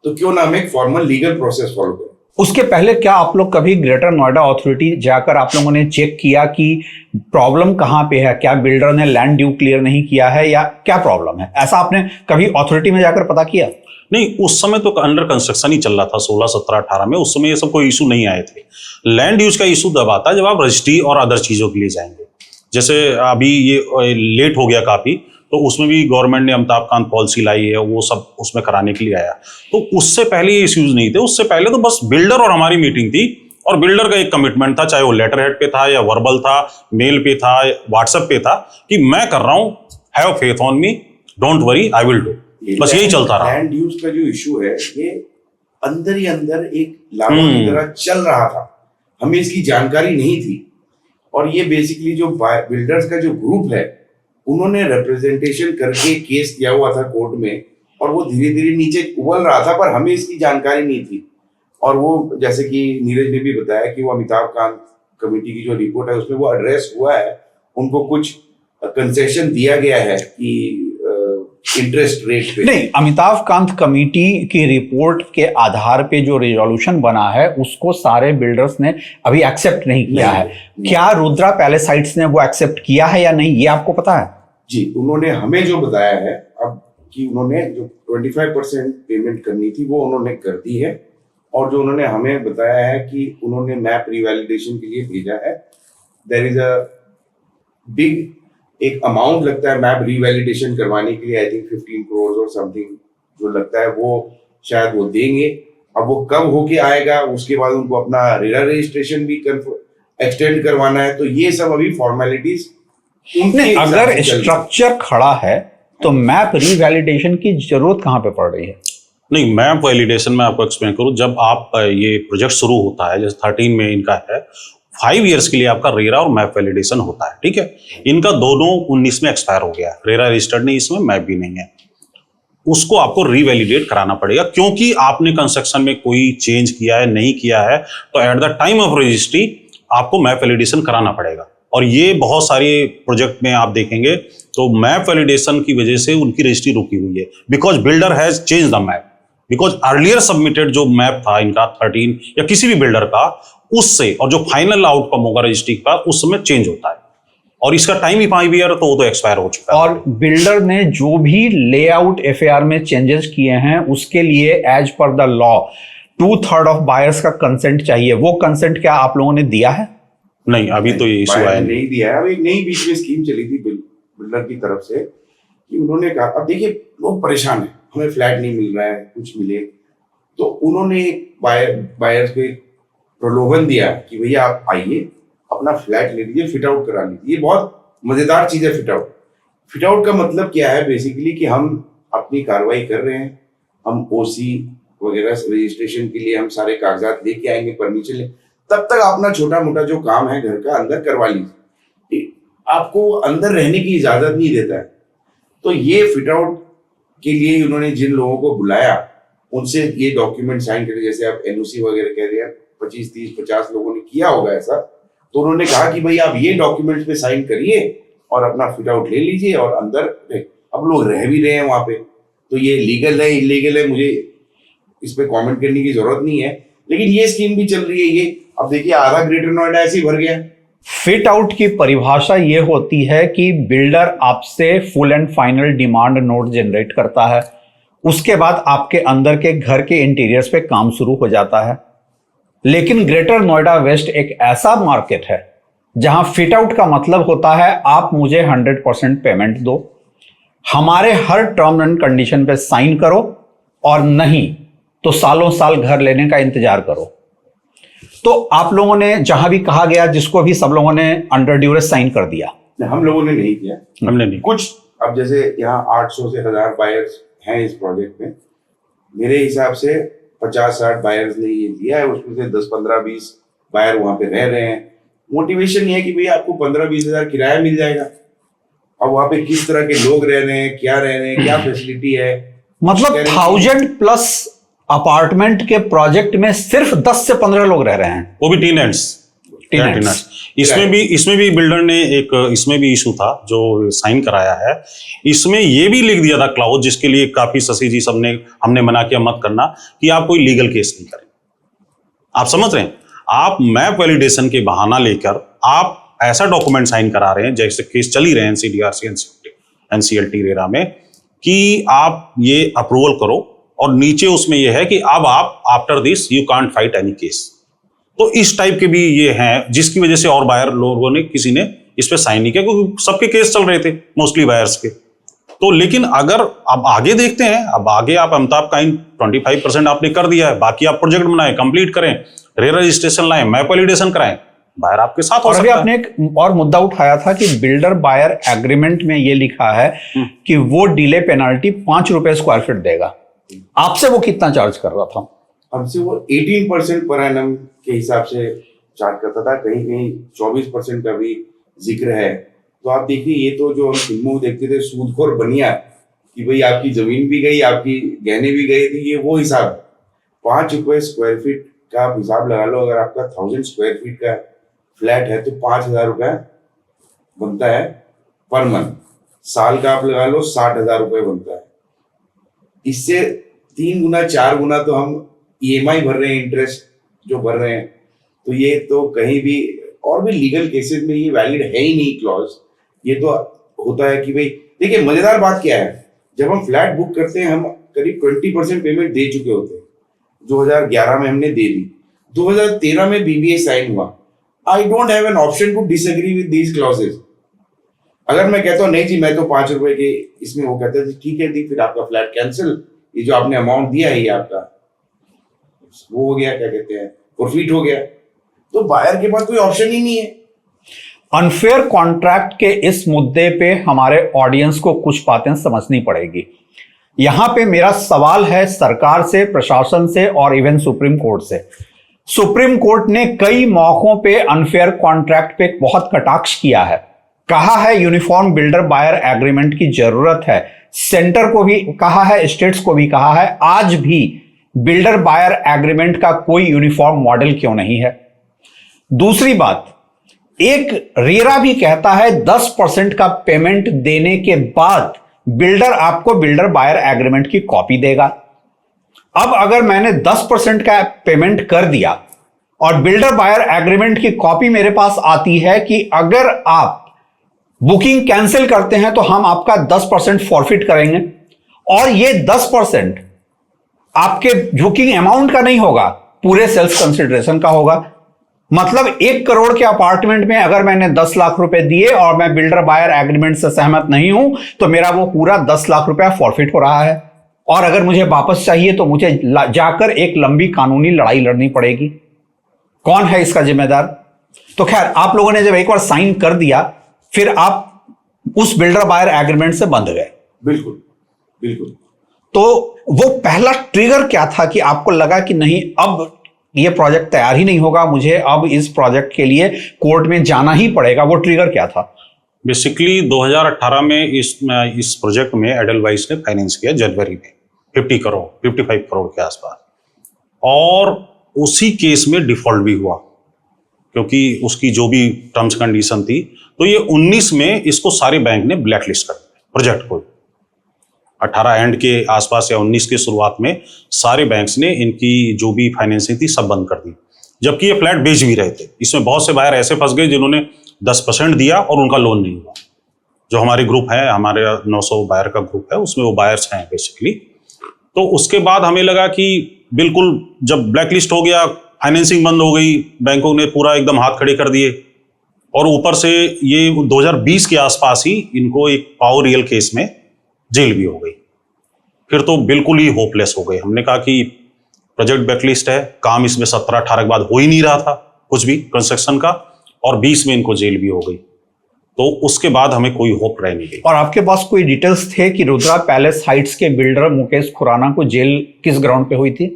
तो क्यों ना हम एक फॉर्मल लीगल प्रोसेस फॉलो करें। उसके पहले क्या आप लोग कभी ग्रेटर नोएडा अथॉरिटी जाकर आप लोगों ने चेक किया कि प्रॉब्लम कहां पे है? क्या बिल्डर ने लैंड ड्यू क्लियर नहीं किया है या क्या प्रॉब्लम है? ऐसा आपने कभी अथॉरिटी में जाकर पता किया? नहीं, उस समय तो अंडर कंस्ट्रक्शन ही चल रहा था 16, 17, 18 में। उस समय ये सब कोई इशू नहीं आए थे। लैंड यूज का इशू तब आता है जब आप रजिस्ट्री और अदर चीजों के लिए जाएंगे। जैसे अभी ये लेट हो गया काफी, तो उसमें भी गवर्नमेंट ने अमिताभ कांत पॉलिसी लाई है, वो सब उसमें कराने के लिए आया। तो उससे पहले ये इश्यूज नहीं थे। उससे पहले तो बस बिल्डर और हमारी मीटिंग थी और बिल्डर का एक कमिटमेंट था, चाहे वो लेटर हेड पे था या वर्बल था, मेल पे था, व्हाट्सएप पे था, कि मैं कर रहा हूं, have faith on me, don't worry, I will do. बस यही चलता रहा। लैंड यूज का जो इशू है ये अंदर ही अंदर एक लावा की तरह चल रहा था, हमें इसकी जानकारी नहीं थी। और ये बेसिकली जो बिल्डर्स का जो ग्रुप है उन्होंने रिप्रेजेंटेशन करके केस किया हुआ था कोर्ट में, और वो धीरे धीरे नीचे उबल रहा था, पर हमें इसकी जानकारी नहीं थी। और वो जैसे कि नीरज ने भी बताया कि वो अमिताभ कांत कमेटी की जो रिपोर्ट है उसमें वो एड्रेस हुआ है, उनको कुछ कंसेशन दिया गया है कि इंटरेस्ट रेट पे। नहीं, अमिताभ कांत कमेटी की रिपोर्ट के आधार पे जो रिजोल्यूशन बना है उसको सारे बिल्डर्स ने अभी एक्सेप्ट नहीं किया है। क्या रुद्रा पैलेस साइट्स ने वो एक्सेप्ट किया है या नहीं, ये आपको पता है? जी, उन्होंने हमें जो बताया है अब कि उन्होंने जो 25% पेमेंट करनी थी वो उन्होंने कर दी है, और जो उन्होंने हमें बताया है कि उन्होंने मैप रिवैलिडेशन के लिए भेजा है। देयर इज अ बिग एक अमाउंट लगता है मैप रिवैलिडेशन करवाने के लिए, आई थिंक 15 करोड़ और समथिंग जो लगता है, वो शायद वो देंगे। अब वो कब होके आएगा, उसके बाद उनको अपना रेरा रजिस्ट्रेशन भी एक्सटेंड करवाना है, तो ये सब अभी फॉर्मेलिटीज। नहीं, अगर स्ट्रक्चर खड़ा है तो मैप रिवैलिडेशन की जरूरत कहां पे पड़ रही है? नहीं, मैप वैलिडेशन में आपको एक्सप्लेन करूं, जब आप ये प्रोजेक्ट शुरू होता है, जैसे 13 में इनका है, 5 इयर्स के लिए आपका रेरा और मैप वैलिडेशन होता है, ठीक है। इनका दोनों 19 में एक्सपायर हो गया, रेरा रजिस्टर्ड नहीं इसमें, मैप भी नहीं है, उसको आपको रीवैलिडेट कराना पड़ेगा, क्योंकि आपने कंस्ट्रक्शन में कोई चेंज किया है, नहीं किया है, तो at the time of registry आपको मैप वैलिडेशन कराना पड़ेगा। और ये बहुत सारे प्रोजेक्ट में आप देखेंगे तो मैप वैलिडेशन की वजह से उनकी रजिस्ट्री रुकी हुई है, because builder has change the map, because earlier submitted जो मैप था इनका 13 या किसी भी बिल्डर का, उससे और जो फाइनल आउटकम होगा रजिस्ट्री का उस समय चेंज होता है, और इसका टाइम ही 5 ईयर, तो वो तो एक्सपायर हो चुका है। और बिल्डर ने जो भी लेआउट एफएआर में चेंजेस किए हैं उसके लिए as per the law 2/3 of buyers का कंसेंट चाहिए। वो कंसेंट क्या आप लोगों ने दिया है? नहीं, अभी तो ये इशू आया नहीं दिया है। अभी नई बीच में स्कीम चली थी बिल्डर की तरफ से कि उन्होंने कहा, अब देखिए लोग परेशान हैं, हमें फ्लैट नहीं मिल रहा है, कुछ मिले, तो उन्होंने बायर्स को एक प्रलोभन दिया कि भैया आप आइए, अपना फ्लैट ले लीजिए, फिट आउट करा लीजिए। ये बहुत मजेदार चीज है फिट आउट का मतलब क्या है बेसिकली कि हम अपनी कार्रवाई कर रहे हैं, हम ओसी वगैरह रजिस्ट्रेशन के लिए हम सारे कागजात लेके आएंगे, परमिशन ले, तब तक अपना छोटा मोटा जो काम है घर का अंदर करवा लीजिए, आपको अंदर रहने की इजाजत नहीं देता है। तो ये फिट आउट के लिए उन्होंने जिन लोगों को बुलाया उनसे ये डॉक्यूमेंट साइन करे, जैसे आप एनओसी वगैरह कह रहे हैं, 25, 30, 50 लोगों ने किया होगा ऐसा, तो उन्होंने कहा कि भाई आप ये डॉक्यूमेंट्स पे साइन करिए और अपना फिट आउट ले लीजिए और अंदर रहे। अब लोग रह भी रहे हैं वहां पे, तो ये लीगल है इलीगल है मुझे इस पे कमेंट करने की जरूरत नहीं है, लेकिन ये स्कीम भी चल रही है। ये अब देखिए आधा ग्रेटर नोएडा ऐसे ही भर गया। फिट आउट की परिभाषा ये होती है कि बिल्डर आपसे full and final demand note generate करता है, उसके बाद आपके अंदर के घर के इंटीरियर्स पे काम शुरू हो जाता है। लेकिन ग्रेटर नोएडा वेस्ट एक ऐसा मार्केट है जहां फिट आउट का मतलब होता है आप मुझे 100% पेमेंट दो, हमारे हर टर्म एंड कंडीशन पे साइन करो, और नहीं तो सालों साल घर लेने का इंतजार करो। तो आप लोगों ने जहां भी कहा गया जिसको भी सब लोगों ने अंडर ड्यूरेस साइन कर दिया? हम लोगों ने नहीं किया, हमने नहीं। कुछ अब जैसे यहाँ 800 से 1000 बायर्स हैं इस प्रोजेक्ट में, मेरे हिसाब से 50-60 बायर्स ने ये दिया है, उसमें से 10, 15, 20 बायर वहां पे रह रहे हैं। मोटिवेशन ये है कि भैया आपको 15-20 हजार किराया मिल जाएगा। अब वहां पे किस तरह के लोग रह रहे हैं, क्या रह रहे हैं, क्या फैसिलिटी है, मतलब 1000+ अपार्टमेंट के प्रोजेक्ट में सिर्फ 10 से 15 लोग रह रहे हैं, वो भी टेनेंट्स। इसमें भी बिल्डर ने एक इसमें भी इशू था जो साइन कराया है, इसमें ये भी लिख दिया था क्लाउज, जिसके लिए काफी शशि जी सबने हमने मना किया मत करना, कि आप कोई लीगल केस नहीं करें। आप समझ रहे हैं, आप मैप वैलिडेशन के बहाना लेकर आप ऐसा डॉक्यूमेंट साइन करा रहे हैं, जैसे केस चल ही रहे हैं एनसीडीआरसी एनसीएलटी रेरा में, कि आप ये अप्रूवल करो, और नीचे उसमें यह है कि अब आप after this you can't fight any case. तो इस टाइप के भी ये हैं, जिसकी वजह से और बायर लोगों ने किसी ने इस पे साइन नहीं किया, क्योंकि सबके केस चल रहे थे मोस्टली बायर्स के। तो लेकिन अगर अब आगे देखते हैं, अब आगे आप अमिताभ कांत 25% आपने कर दिया है, बाकी आप प्रोजेक्ट बनाए कंप्लीट करें, रे रजिस्ट्रेशन लाएं, मैप वैलिडेशन कराएं, बायर आपके साथ हो और अभी सकता है। आपने एक और मुद्दा उठाया था कि बिल्डर बायर एग्रीमेंट में ये लिखा है कि वो डिले पेनाल्टी 5 रुपए स्क्वायर फीट देगा। आपसे वो कितना चार्ज कर रहा था? हमसे वो 18% पर एनम के हिसाब से चार्ज करता था, कहीं कहीं 24% का भी जिक्र है। तो आप देखिए, ये तो जो हम फिल्मों में देखते थे सूदखोर बनिया, कि भाई आपकी जमीन भी गई, आपकी गहने भी गए थे, ये वो हिसाब। 5 रुपए स्क्वायर फीट का आप हिसाब लगा लो, अगर आपका 1000 स्क्वायर फीट का फ्लैट है तो 5000 रुपए बनता है पर मंथ। साल का आप लगा लो 60,000 रुपए बनता है। इससे 3 गुना 4 गुना तो हम ईएमआई भर रहे हैं, इंटरेस्ट जो भर रहे हैं। तो ये तो कहीं भी और भी लीगल केसेस में ये वैलिड है ही नहीं क्लॉज। ये तो होता है कि भाई देखिए, मजेदार बात क्या है, जब हम फ्लैट बुक करते हैं हम करीब 20% पेमेंट दे चुके होते हैं। 2011 में हमने दे दी, 2013 में बीबीए साइन हुआ। I don't have an option to disagree with these clauses. अगर मैं कहता हूँ नहीं जी मैं तो 5 रुपए के इसमें, वो कहते हैं ठीक है दी, फिर आपका फ्लैट कैंसिल, ये जो आपने अमाउंट दिया है ये आपका वो हो गया, क्या कहते हैं, फॉरफीट हो गया। तो बायर के पास कोई ऑप्शन ही नहीं है। अनफेयर कॉन्ट्रैक्ट के इस मुद्दे पे हमारे ऑडियंस को कुछ बातें समझनी पड़ेगी। यहां पे मेरा सवाल है सरकार से, प्रशासन से और इवन सुप्रीम कोर्ट से। सुप्रीम कोर्ट ने कई मौकों पे अनफेयर कॉन्ट्रैक्ट पे बहुत कटाक्ष किया है, कहा है यूनिफॉर्म बिल्डर बायर एग्रीमेंट की जरूरत है, सेंटर को भी कहा है, स्टेट्स को भी कहा है। आज भी बिल्डर बायर एग्रीमेंट का कोई यूनिफॉर्म मॉडल क्यों नहीं है? दूसरी बात, एक रेरा भी कहता है 10% का पेमेंट देने के बाद बिल्डर आपको बिल्डर बायर एग्रीमेंट की कॉपी देगा। अब अगर मैंने 10% का पेमेंट कर दिया और बिल्डर बायर एग्रीमेंट की कॉपी मेरे पास आती है कि अगर आप बुकिंग कैंसिल करते हैं तो हम आपका 10% फॉरफिट करेंगे, और ये 10% आपके बुकिंग अमाउंट का नहीं होगा, पूरे सेल्स कंसिडरेशन का होगा। मतलब 1 करोड़ के अपार्टमेंट में अगर मैंने 10 लाख रुपए दिए और मैं बिल्डर बायर एग्रीमेंट से सहमत नहीं हूं तो मेरा वो पूरा 10 लाख रुपया फॉरफिट हो रहा है, और अगर मुझे वापस चाहिए तो मुझे जाकर एक लंबी कानूनी लड़ाई लड़नी पड़ेगी। कौन है इसका जिम्मेदार? तो खैर, आप लोगों ने जब एक बार साइन कर दिया फिर आप उस बिल्डर बायर एग्रीमेंट से बंध गए। बिल्कुल बिल्कुल। तो वो पहला ट्रिगर क्या था कि आपको लगा कि नहीं, अब ये प्रोजेक्ट तैयार ही नहीं होगा, मुझे अब इस प्रोजेक्ट के लिए कोर्ट में जाना ही पड़ेगा? वो ट्रिगर क्या था? बेसिकली 2018 में इस प्रोजेक्ट में एडलवाइस ने फाइनेंस किया जनवरी में 50 करोड़ 55 करोड़ के आसपास, और उसी केस में डिफॉल्ट भी हुआ क्योंकि उसकी जो भी टर्म्स कंडीशन थी। तो ये 19 में इसको सारे बैंक ने ब्लैकलिस्ट कर दिया प्रोजेक्ट को। 18 एंड के आसपास या 19 के शुरुआत में सारे बैंक्स ने इनकी जो भी फाइनेंसिंग थी सब बंद कर दी, जबकि ये फ्लैट बेच भी रहे थे। इसमें बहुत से बायर ऐसे फंस गए जिन्होंने 10% दिया और उनका लोन नहीं हुआ। जो हमारे ग्रुप है, हमारे 900 बायर का ग्रुप है, उसमें वो बायर्स हैं बेसिकली। तो उसके बाद हमें लगा कि बिल्कुल जब ब्लैकलिस्ट हो गया, फाइनेंसिंग बंद हो गई, बैंकों ने पूरा एकदम हाथ खड़े कर दिए, और ऊपर से ये 2020 के आसपास ही इनको एक पावर रियल केस में जेल भी हो गई। फिर तो बिल्कुल ही होपलेस हो गए। हमने कहा कि प्रोजेक्ट ब्लैकलिस्ट है, काम इसमें 17-18 के बाद हो ही नहीं रहा था कुछ भी कंस्ट्रक्शन का, और 20 में इनको जेल भी हो गई। तो उसके बाद हमें कोई होप रह नहीं गई। और आपके पास कोई डिटेल्स थे कि रुद्रा पैलेस हाइट्स के बिल्डर मुकेश खुराना को जेल किस ग्राउंड पे हुई थी?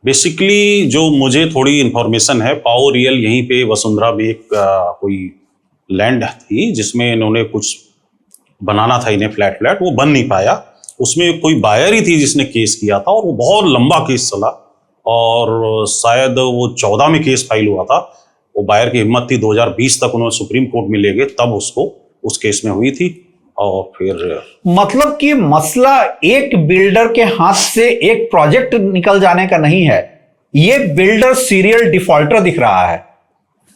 बेसिकली जो मुझे थोड़ी इंफॉर्मेशन है, पावर रियल यहीं पे वसुंधरा में एक कोई लैंड थी जिसमें इन्होंने कुछ बनाना था, इन्हें फ्लैट वो बन नहीं पाया। उसमें कोई बायर ही थी जिसने केस किया था, और वो बहुत लंबा केस चला, और शायद वो 14 में केस फाइल हुआ था। वो बायर की हिम्मत थी, 2020 तक उन्होंने सुप्रीम कोर्ट में ले गए, तब उसको उस केस में हुई थी। और फिर मतलब कि मसला एक बिल्डर के हाथ से एक प्रोजेक्ट निकल जाने का नहीं है, ये बिल्डर सीरियल डिफॉल्टर दिख रहा है।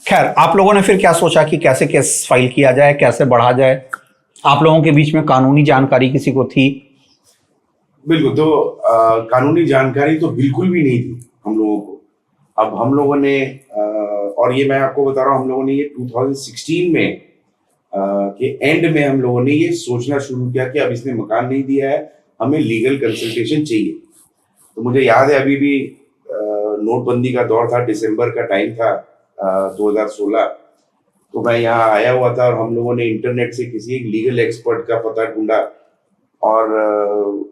खैर, आप लोगों ने फिर क्या सोचा कि कैसे केस फाइल किया जाए, कैसे बढ़ा जाए? आप लोगों के बीच में कानूनी जानकारी किसी को थी? बिल्कुल। तो कानूनी जानकारी तो बिल्कुल भी नहीं थी हम लोगों को। अब हम लोगों ने और ये मैं आपको बता रहा हूँ, हम लोगों ने ये 2016 में के एंड में हम लोगों ने ये सोचना शुरू किया कि अब इसने मकान नहीं दिया है, हमें लीगल कंसल्टेशन चाहिए। तो मुझे याद है अभी भी नोटबंदी का दौर था, दिसंबर का टाइम था 2016। तो मैं यहाँ आया हुआ था और हम लोगों ने इंटरनेट से किसी एक लीगल एक्सपर्ट का पता ढूंढा और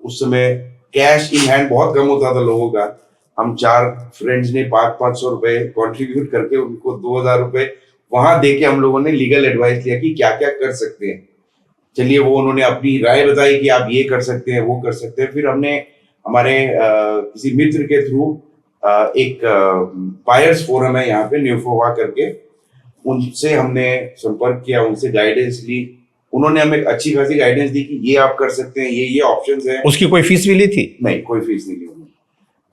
उस समय कैश इन हैंड बहुत कम होता था लोगों का। हम 4 फ्रेंड्स ने 500-500 रुपए कॉन्ट्रीब्यूट करके उनको 2000 रुपए वहां दे के हम लोगों ने लीगल एडवाइस लिया कि क्या क्या कर सकते हैं। चलिए, वो उन्होंने अपनी राय बताई कि आप ये कर सकते हैं, वो कर सकते हैं। फिर हमने हमारे किसी मित्र के थ्रू एक बायर्स फोरम है यहाँ पे न्यूफोवा करके, उनसे हमने संपर्क किया, उनसे गाइडेंस ली। उन्होंने हमें अच्छी खासी गाइडेंस दी कि ये आप कर सकते हैं, ये ऑप्शंस हैं। उसकी कोई फीस भी ली थी? नहीं, कोई फीस नहीं ली उन्होंने।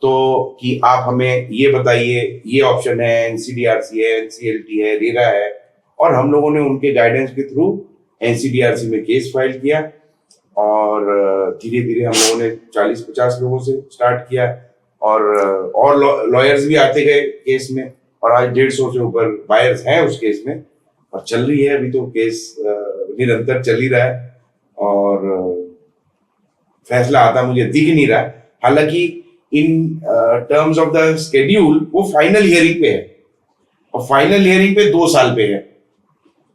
तो कि आप हमें ये बताइए, ये ऑप्शन है, एनसीडीआरसी है, एनसीएलटी है, रेरा है। और हम लोगों ने उनके गाइडेंस के थ्रू एनसीडीआरसी में केस फाइल किया और धीरे धीरे हम लोगों ने 40-50 लोगों से स्टार्ट किया और लॉयर्स भी आते गए केस में। और आज 150 से ऊपर बायर्स हैं उस केस में और चल रही है अभी तो केस निरंतर चल ही रहा है और फैसला आता मुझे दिख नहीं रहा। हालांकि इन टर्म्स ऑफ द शेड्यूल वो फाइनल हियरिंग पे है और फाइनल हियरिंग पे 2 साल पे है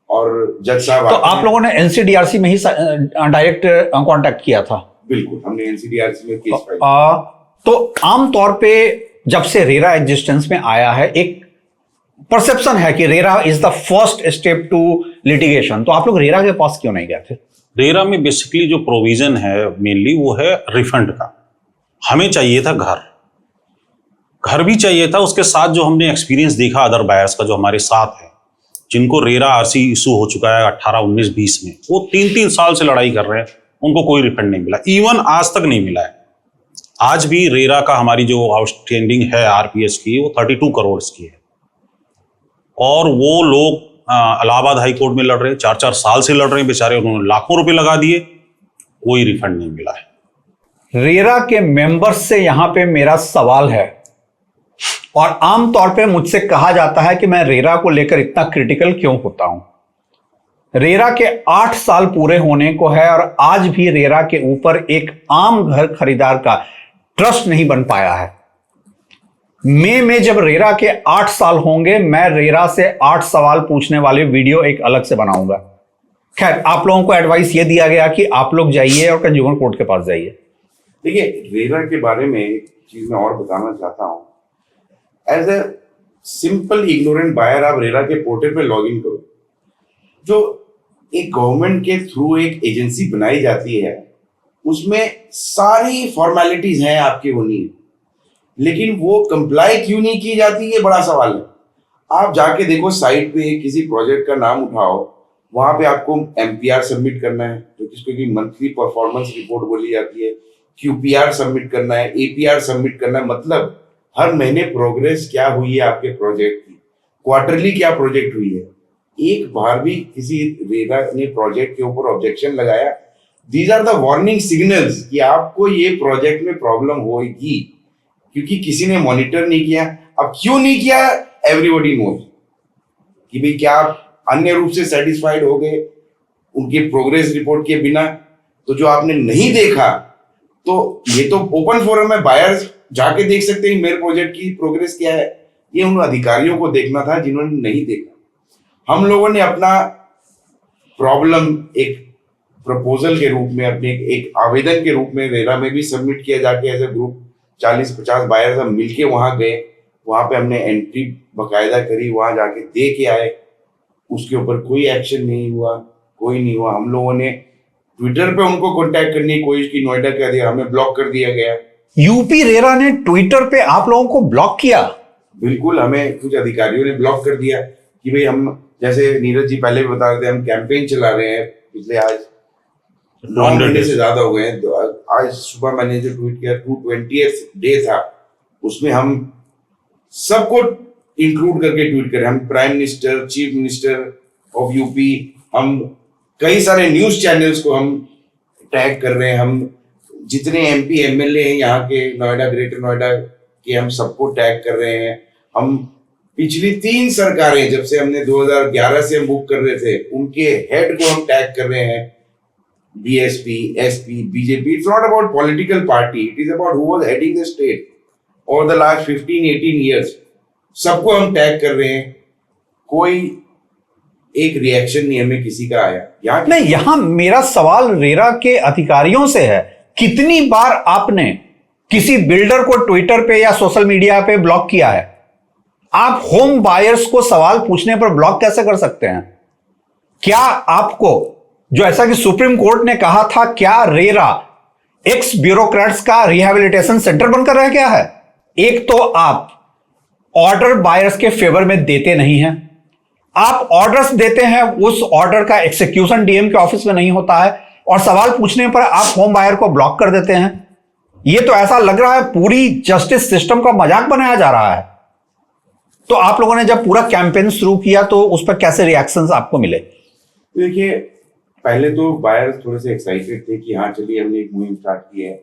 और जज साहब तो आप लोगों ने एनसीडीआरसी में ही डायरेक्ट कांटेक्ट किया था? बिल्कुल, हमने एनसीडीआरसी में केस फाइल। तो आमतौर पे जब से रेरा एग्जिस्टेंस में आया है, एक परसेप्शन है कि RERA is the first step to litigation. तो आप लोग रेरा के पास क्यों नहीं गए थे? रेरा में बेसिकली जो प्रोविजन है मेनली वो है रिफंड का। हमें चाहिए था घर भी चाहिए था। उसके साथ जो हमने एक्सपीरियंस देखा अदर बायर्स का जो हमारे साथ है, जिनको रेरा आरसी इशू हो चुका है 18, 19, 20 में, वो 3-3 साल से लड़ाई कर रहे हैं, उनको कोई रिफंड नहीं मिला। इवन आज तक नहीं मिला है। आज भी रेरा का हमारी जो आउटस्टैंडिंग है आरपीएस की वो 32 करोड़ की है और वो लोग इलाहाबाद हाई कोर्ट में लड़ रहे हैं, 4-4 साल से लड़ रहे हैं बेचारे। उन्होंने लाखों रुपए लगा दिए, कोई रिफंड नहीं मिला है। रेरा के मेंबर्स से यहां पे मेरा सवाल है और आमतौर पे मुझसे कहा जाता है कि मैं रेरा को लेकर इतना क्रिटिकल क्यों होता हूं। रेरा के 8 साल पूरे होने को है और आज भी रेरा के ऊपर एक आम घर खरीदार का ट्रस्ट नहीं बन पाया है। मई में जब रेरा के 8 साल होंगे, मैं रेरा से 8 सवाल पूछने वाली वीडियो एक अलग से बनाऊंगा। खैर, आप लोगों को एडवाइस ये दिया गया कि आप लोग जाइए और कंज्यूमर कोर्ट के पास जाइए। देखिए, रेरा के बारे में एक चीज मैं और बताना चाहता हूं। As a simple ignorant buyer आप रेरा के पोर्टल पे लॉग इन करो। जो एक गवर्नमेंट के थ्रू एक एजेंसी बनाई जाती है, उसमें सारी फॉर्मेलिटीज हैं आपकी होनी है, लेकिन वो कंप्लाई क्यों नहीं की जाती, ये बड़ा सवाल है। आप जाके देखो साइट पे, किसी प्रोजेक्ट का नाम उठाओ, वहां पे आपको एमपीआर सबमिट करना है, जो जिसको मंथली परफॉर्मेंस रिपोर्ट बोली जाती है, क्यूपीआर सबमिट करना है, एपीआर सबमिट करना है। मतलब हर महीने प्रोग्रेस क्या हुई है आपके प्रोजेक्ट की, क्वार्टरली क्या प्रोजेक्ट हुई है। एक बार भी किसी रेरा ने प्रोजेक्ट के ऊपर ऑब्जेक्शन लगाया, these are the warning signals कि आपको ये प्रोजेक्ट में प्रॉब्लम होगी, क्योंकि किसी ने मॉनिटर नहीं किया। अब क्यों नहीं किया, एवरीबॉडी नोज कि भाई क्या आप अन्य रूप से सेटिस्फाइड हो गए उनकी प्रोग्रेस रिपोर्ट के बिना। तो जो आपने नहीं देखा, तो ये तो ओपन फोरम है, बायर्स जाके देख सकते हैं मेरे प्रोजेक्ट की प्रोग्रेस क्या है। ये उन अधिकारियों को देखना था जिन्होंने नहीं देखा। हम लोगों ने अपना प्रॉब्लम एक प्रपोजल के रूप में, अपने एक आवेदन के रूप में रेरा में भी सबमिट किया, जाके एज ए ग्रुप 40-50 बायर्स हम मिलके वहां गए। वहां पे हमने एंट्री बकायदा करी, वहां जाके दे के आए। उसके ऊपर कोई एक्शन नहीं हुआ, कोई नहीं हुआ। हम लोगों ने ट्विटर पे उनको कांटेक्ट करने की कोशिश की, नोएडा कह दिया, हमें ब्लॉक कर दिया गया। यूपी रेरा ने ट्विटर पे आप लोगों को ब्लॉक किया? बिल्कुल, हमें कुछ अधिकारियों ने ब्लॉक कर दिया कि भाई हम, जैसे नीरज जी पहले भी बता रहे थे, हम कैंपेन चला रहे हैं पिछले आज 9 महीने से ज्यादा हो गए हैं। तो आज सुबह मैंने जो ट्वीट किया 220th डे था, उसमें हम सबको इंक्लूड करके ट्वीट करें। हम prime minister, chief minister of UP, हम कई सारे न्यूज चैनल्स को हम टैग कर रहे हैं। हम जितने एमपी एमएलए हैं यहाँ के, नोएडा, ग्रेटर नोएडा के, हम सबको टैग कर रहे हैं। हम पिछली 3 सरकारें, जब से हमने 2011 से हम बुक कर रहे थे, उनके हेड को हम टैग कर रहे हैं। BSP, SP, BJP, it's not about political party, it is about who was heading the state. Over the last 15-18 years सबको हम टैग कर रहे हैं, कोई एक रिएक्शन नहीं हमें किसी का आया। यहाँ मेरा सवाल रेरा के अधिकारियों से है, कितनी बार आपने किसी बिल्डर को ट्विटर पे या सोशल मीडिया पे ब्लॉक किया है? आप होम बायर्स को सवाल पूछने पर ब्लॉक कैसे कर सकते हैं? क्या आपको, जो ऐसा कि सुप्रीम कोर्ट ने कहा था, क्या रेरा एक्स ब्यूरोक्रेट्स का रिहैबिलिटेशन सेंटर बनकर रह गया है? एक तो आप ऑर्डर बायर्स के फेवर में देते नहीं हैं, आप ऑर्डर्स देते हैं, उस ऑर्डर का एक्सिक्यूशन डीएम के ऑफिस में नहीं होता है, और सवाल पूछने पर आप होम बायर को ब्लॉक कर देते हैं। यह तो ऐसा लग रहा है पूरी जस्टिस सिस्टम का मजाक बनाया जा रहा है। तो आप लोगों ने जब पूरा कैंपेन शुरू किया तो उस पर कैसे रिएक्शंस आपको मिले? देखिए, पहले तो बायर्स थोड़े से एक्साइटेड थे कि हाँ चलिए हमने एक मुहिम स्टार्ट की है,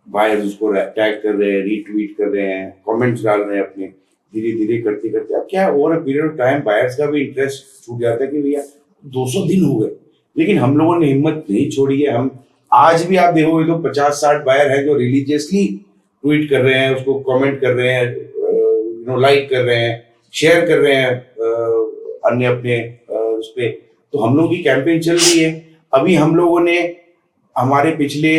बायर्स उसको टैग कर रहे हैं, रीट्वीट कर रहे हैं, कमेंट्स डाल रहे हैं अपने, धीरे धीरे करते करते अब क्या over a period of time buyers का भी इंटरेस्ट छूट जाता है कि भैया 200 दिन हो गए, लेकिन हम लोगों ने हिम्मत नहीं छोड़ी है। हम आज भी आप देखोगे तो 50-60 बायर हैं जो रिलीजियसली ट्वीट कर रहे हैं, उसको कमेंट कर रहे हैं, लाइक कर रहे हैं, शेयर कर रहे हैं अन्य अपने उस पे। तो हम लोगों की कैंपेन चल रही है। अभी हम लोगों ने हमारे पिछले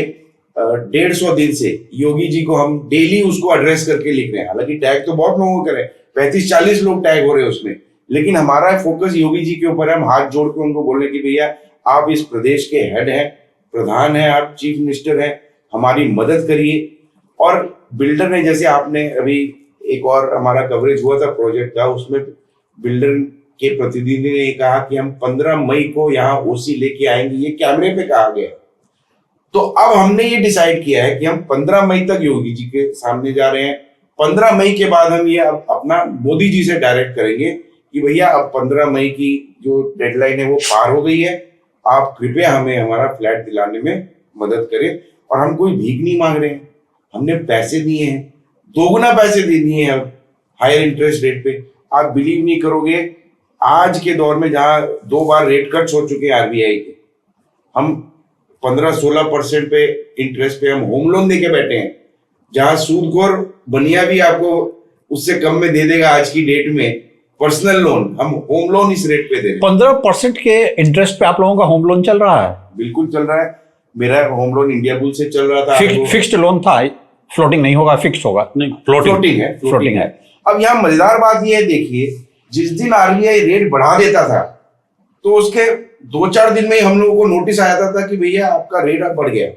150 दिन से योगी जी को हम डेली उसको एड्रेस करके लिख रहे हैं। हालांकि टैग तो बहुत लोगों को करें, 35-40 लोग टैग हो रहे हैं उसमें, लेकिन हमारा फोकस योगी जी के ऊपर है। हम हाथ जोड़ के उनको बोल रहे कि भैया आप इस प्रदेश के हेड हैं, प्रधान हैं, आप चीफ मिनिस्टर हैं, हमारी मदद करिए। और बिल्डर ने, जैसे आपने अभी एक और हमारा कवरेज हुआ था प्रोजेक्ट का, उसमें बिल्डर के प्रतिनिधि ने कहा कि हम 15 मई को यहाँ ओसी लेके आएंगे, ये कैमरे पे कहा गया। तो अब हमने ये डिसाइड किया है कि हम 15 मई तक योगी जी के सामने जा रहे हैं। 15 मई के बाद हम ये अपना मोदी जी से डायरेक्ट करेंगे कि भैया अब 15 मई की जो डेडलाइन है वो पार हो गई है, आप कृपया हमें हमारा फ्लैट दिलाने में मदद करें। और हम कोई भीख नहीं मांग रहे हैं, हमने पैसे दिए हैं, दोगुना पैसे दे दिए हैं अब हायर इंटरेस्ट रेट पे। आप बिलीव नहीं करोगे, आज के दौर में जहां 2 बार रेट कट्स हो चुके हैं आरबीआई के, हम 15-16% पे इंटरेस्ट पे हम होम लोन देके बैठे हैं, जहां सूदखोर बनिया भी आपको उससे कम में दे देगा। आज की डेट में पर्सनल लोन, हम होम लोन इस रेट पे दे रहे हैं। 15% के इंटरेस्ट पे आप लोगों का होम लोन चल रहा है? बिल्कुल चल रहा है। मेरा होम लोन इंडिया बुल से चल रहा था। फिक्स्ड लोन था, फ्लोटिंग नहीं होगा, फिक्स होगा? नहीं, फ्लोटिंग है। अब यहाँ मजेदार बात यह है, देखिए जिस दिन आरबीआई रेट बढ़ा देता था तो उसके 2-4 दिन में ही हम लोगों को नोटिस आ जाता था कि भैया आपका रेट अब बढ़ गया।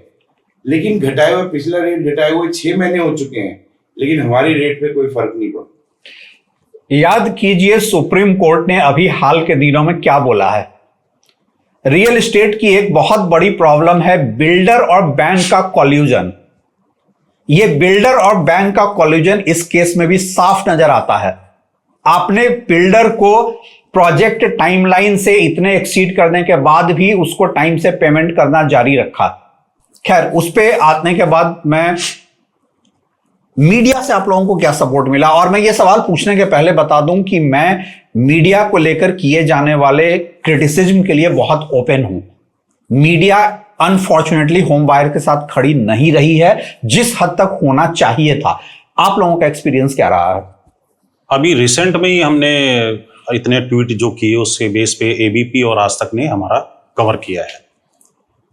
लेकिन घटाए हुए, पिछला रेट घटाए हुए 6 महीने हो चुके हैं, लेकिन हमारी रेट पे कोई फर्क नहीं पड़ा। याद कीजिए सुप्रीम कोर्ट ने अभी हाल के दिनों में क्या बोला है। रियल एस्टेट की एक बहुत बड़ी प्रॉब्लम है बिल्डर और बैंक का कॉल्यूजन। ये बिल्डर और बैंक का कॉल्यूजन इस केस में भी साफ नजर आता है। आपने बिल्डर को प्रोजेक्ट टाइमलाइन से इतने एक्सीड करने के बाद भी उसको टाइम से पेमेंट करना जारी रखा। खैर, उस पे आने के बाद मैं मीडिया से आप लोगों को क्या सपोर्ट मिला, और मैं ये सवाल पूछने के पहले बता दूं कि मैं मीडिया को लेकर किए जाने वाले क्रिटिसिज्म के लिए बहुत ओपन हूं। मीडिया अनफॉर्चुनेटली होम बायर के साथ खड़ी नहीं रही है जिस हद तक होना चाहिए था। आप लोगों का एक्सपीरियंस क्या रहा है? अभी रिसेंट में ही हमने इतने ट्वीट जो किए उसके बेस पे एबीपी और आज तक ने हमारा कवर किया है।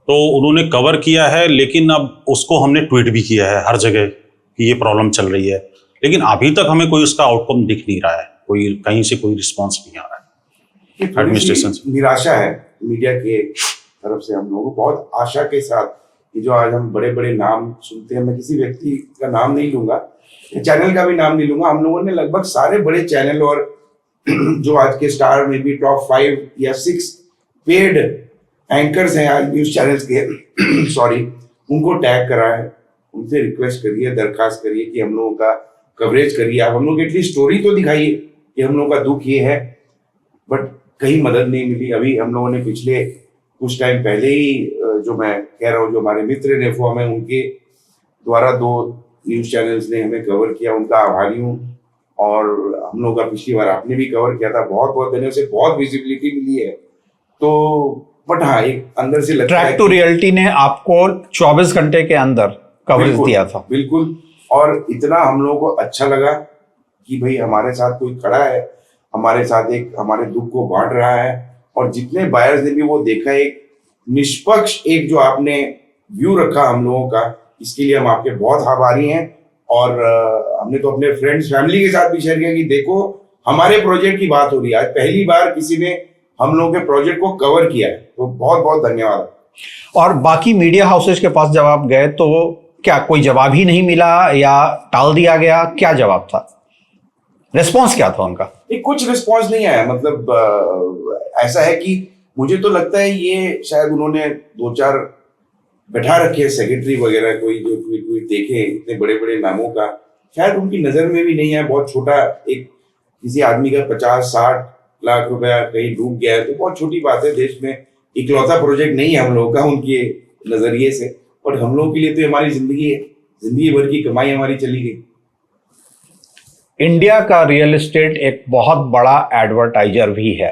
तो उन्होंने कवर किया है, लेकिन अब उसको हमने ट्वीट भी किया है हर जगह कि ये प्रॉब्लम चल रही है, लेकिन अभी तक हमें कोई उसका आउटकम दिख नहीं रहा है, कोई कहीं से कोई रिस्पॉन्स नहीं आ रहा है एडमिनिस्ट्रेशन से। निराशा है मीडिया के तरफ से। हम लोगों को बहुत आशा के साथ कि जो आज हम बड़े बड़े नाम सुनते हैं, मैं किसी व्यक्ति का नाम नहीं लूंगा, चैनल का भी नाम नहीं लूंगा, हम लोगों ने लगभग सारे बड़े चैनल और जो आज के स्टार में भी टॉप 5 या 6 पेड एंकर्स हैं आज न्यूज चैनल्स के सॉरी, उनको टैग करा है, उनसे रिक्वेस्ट करिए, दरखास्त करिए कि हम लोगों का कवरेज करिए, आप हम लोग एटलीस्ट स्टोरी तो दिखाइए कि हम लोगों का दुख ये है। बट कहीं मदद नहीं मिली। अभी हम लोगों ने पिछले कुछ टाइम पहले ही जो मैं कह रहा हूँ, जो हमारे मित्र रेफॉर्म है उनके द्वारा 2 न्यूज चैनल्स ने हमें कवर किया, उनका आभारी हूँ। और हम लोग का पिछली बार आपने भी कवर किया था, बहुत बहुत धन्यवाद से, बहुत विजिबिलिटी मिली है। तो बट हाँ, एक अंदर से लगता है ट्रैक टू रियलिटी ने आपको 24 घंटे के अंदर कवरेज दिया था। बिल्कुल। और इतना हम लोगों को अच्छा लगा कि भाई हमारे साथ कोई खड़ा है, हमारे साथ एक हमारे दुख को बांट रहा है। और जितने बायर्स ने भी वो देखा, एक निष्पक्ष एक जो आपने व्यू रखा हम लोगों का, इसके लिए हम आपके बहुत आभारी हैं। और हमने तो अपने फ्रेंड्स फैमिली के साथ भी शेयर किया कि देखो हमारे प्रोजेक्ट की बात हो रही है, आज पहली बार किसी ने हम लोगों के प्रोजेक्ट को कवर किया है, तो बहुत बहुत धन्यवाद। और बाकी मीडिया हाउसेज के पास जब आप गए तो क्या कोई जवाब ही नहीं मिला या टाल दिया गया, क्या जवाब था, रिस्पॉन्स क्या था उनका? कुछ रिस्पॉन्स नहीं आया। मतलब ऐसा है कि मुझे तो लगता है ये शायद उन्होंने 2-4 बैठा रखे सेक्रेटरी वगैरह, कोई जो कोई देखे इतने बड़े बड़े नामों का, शायद उनकी नजर में भी नहीं है। बहुत छोटा, एक किसी आदमी का 50-60 लाख रुपया कहीं डूब गया है तो बहुत छोटी बात है। देश में इकलौता प्रोजेक्ट नहीं है हम लोगों का उनके नजरिए से, और हम लोगों के लिए तो हमारी जिंदगी भर की कमाई हमारी चली गई। इंडिया का रियल एस्टेट एक बहुत बड़ा एडवर्टाइजर भी है।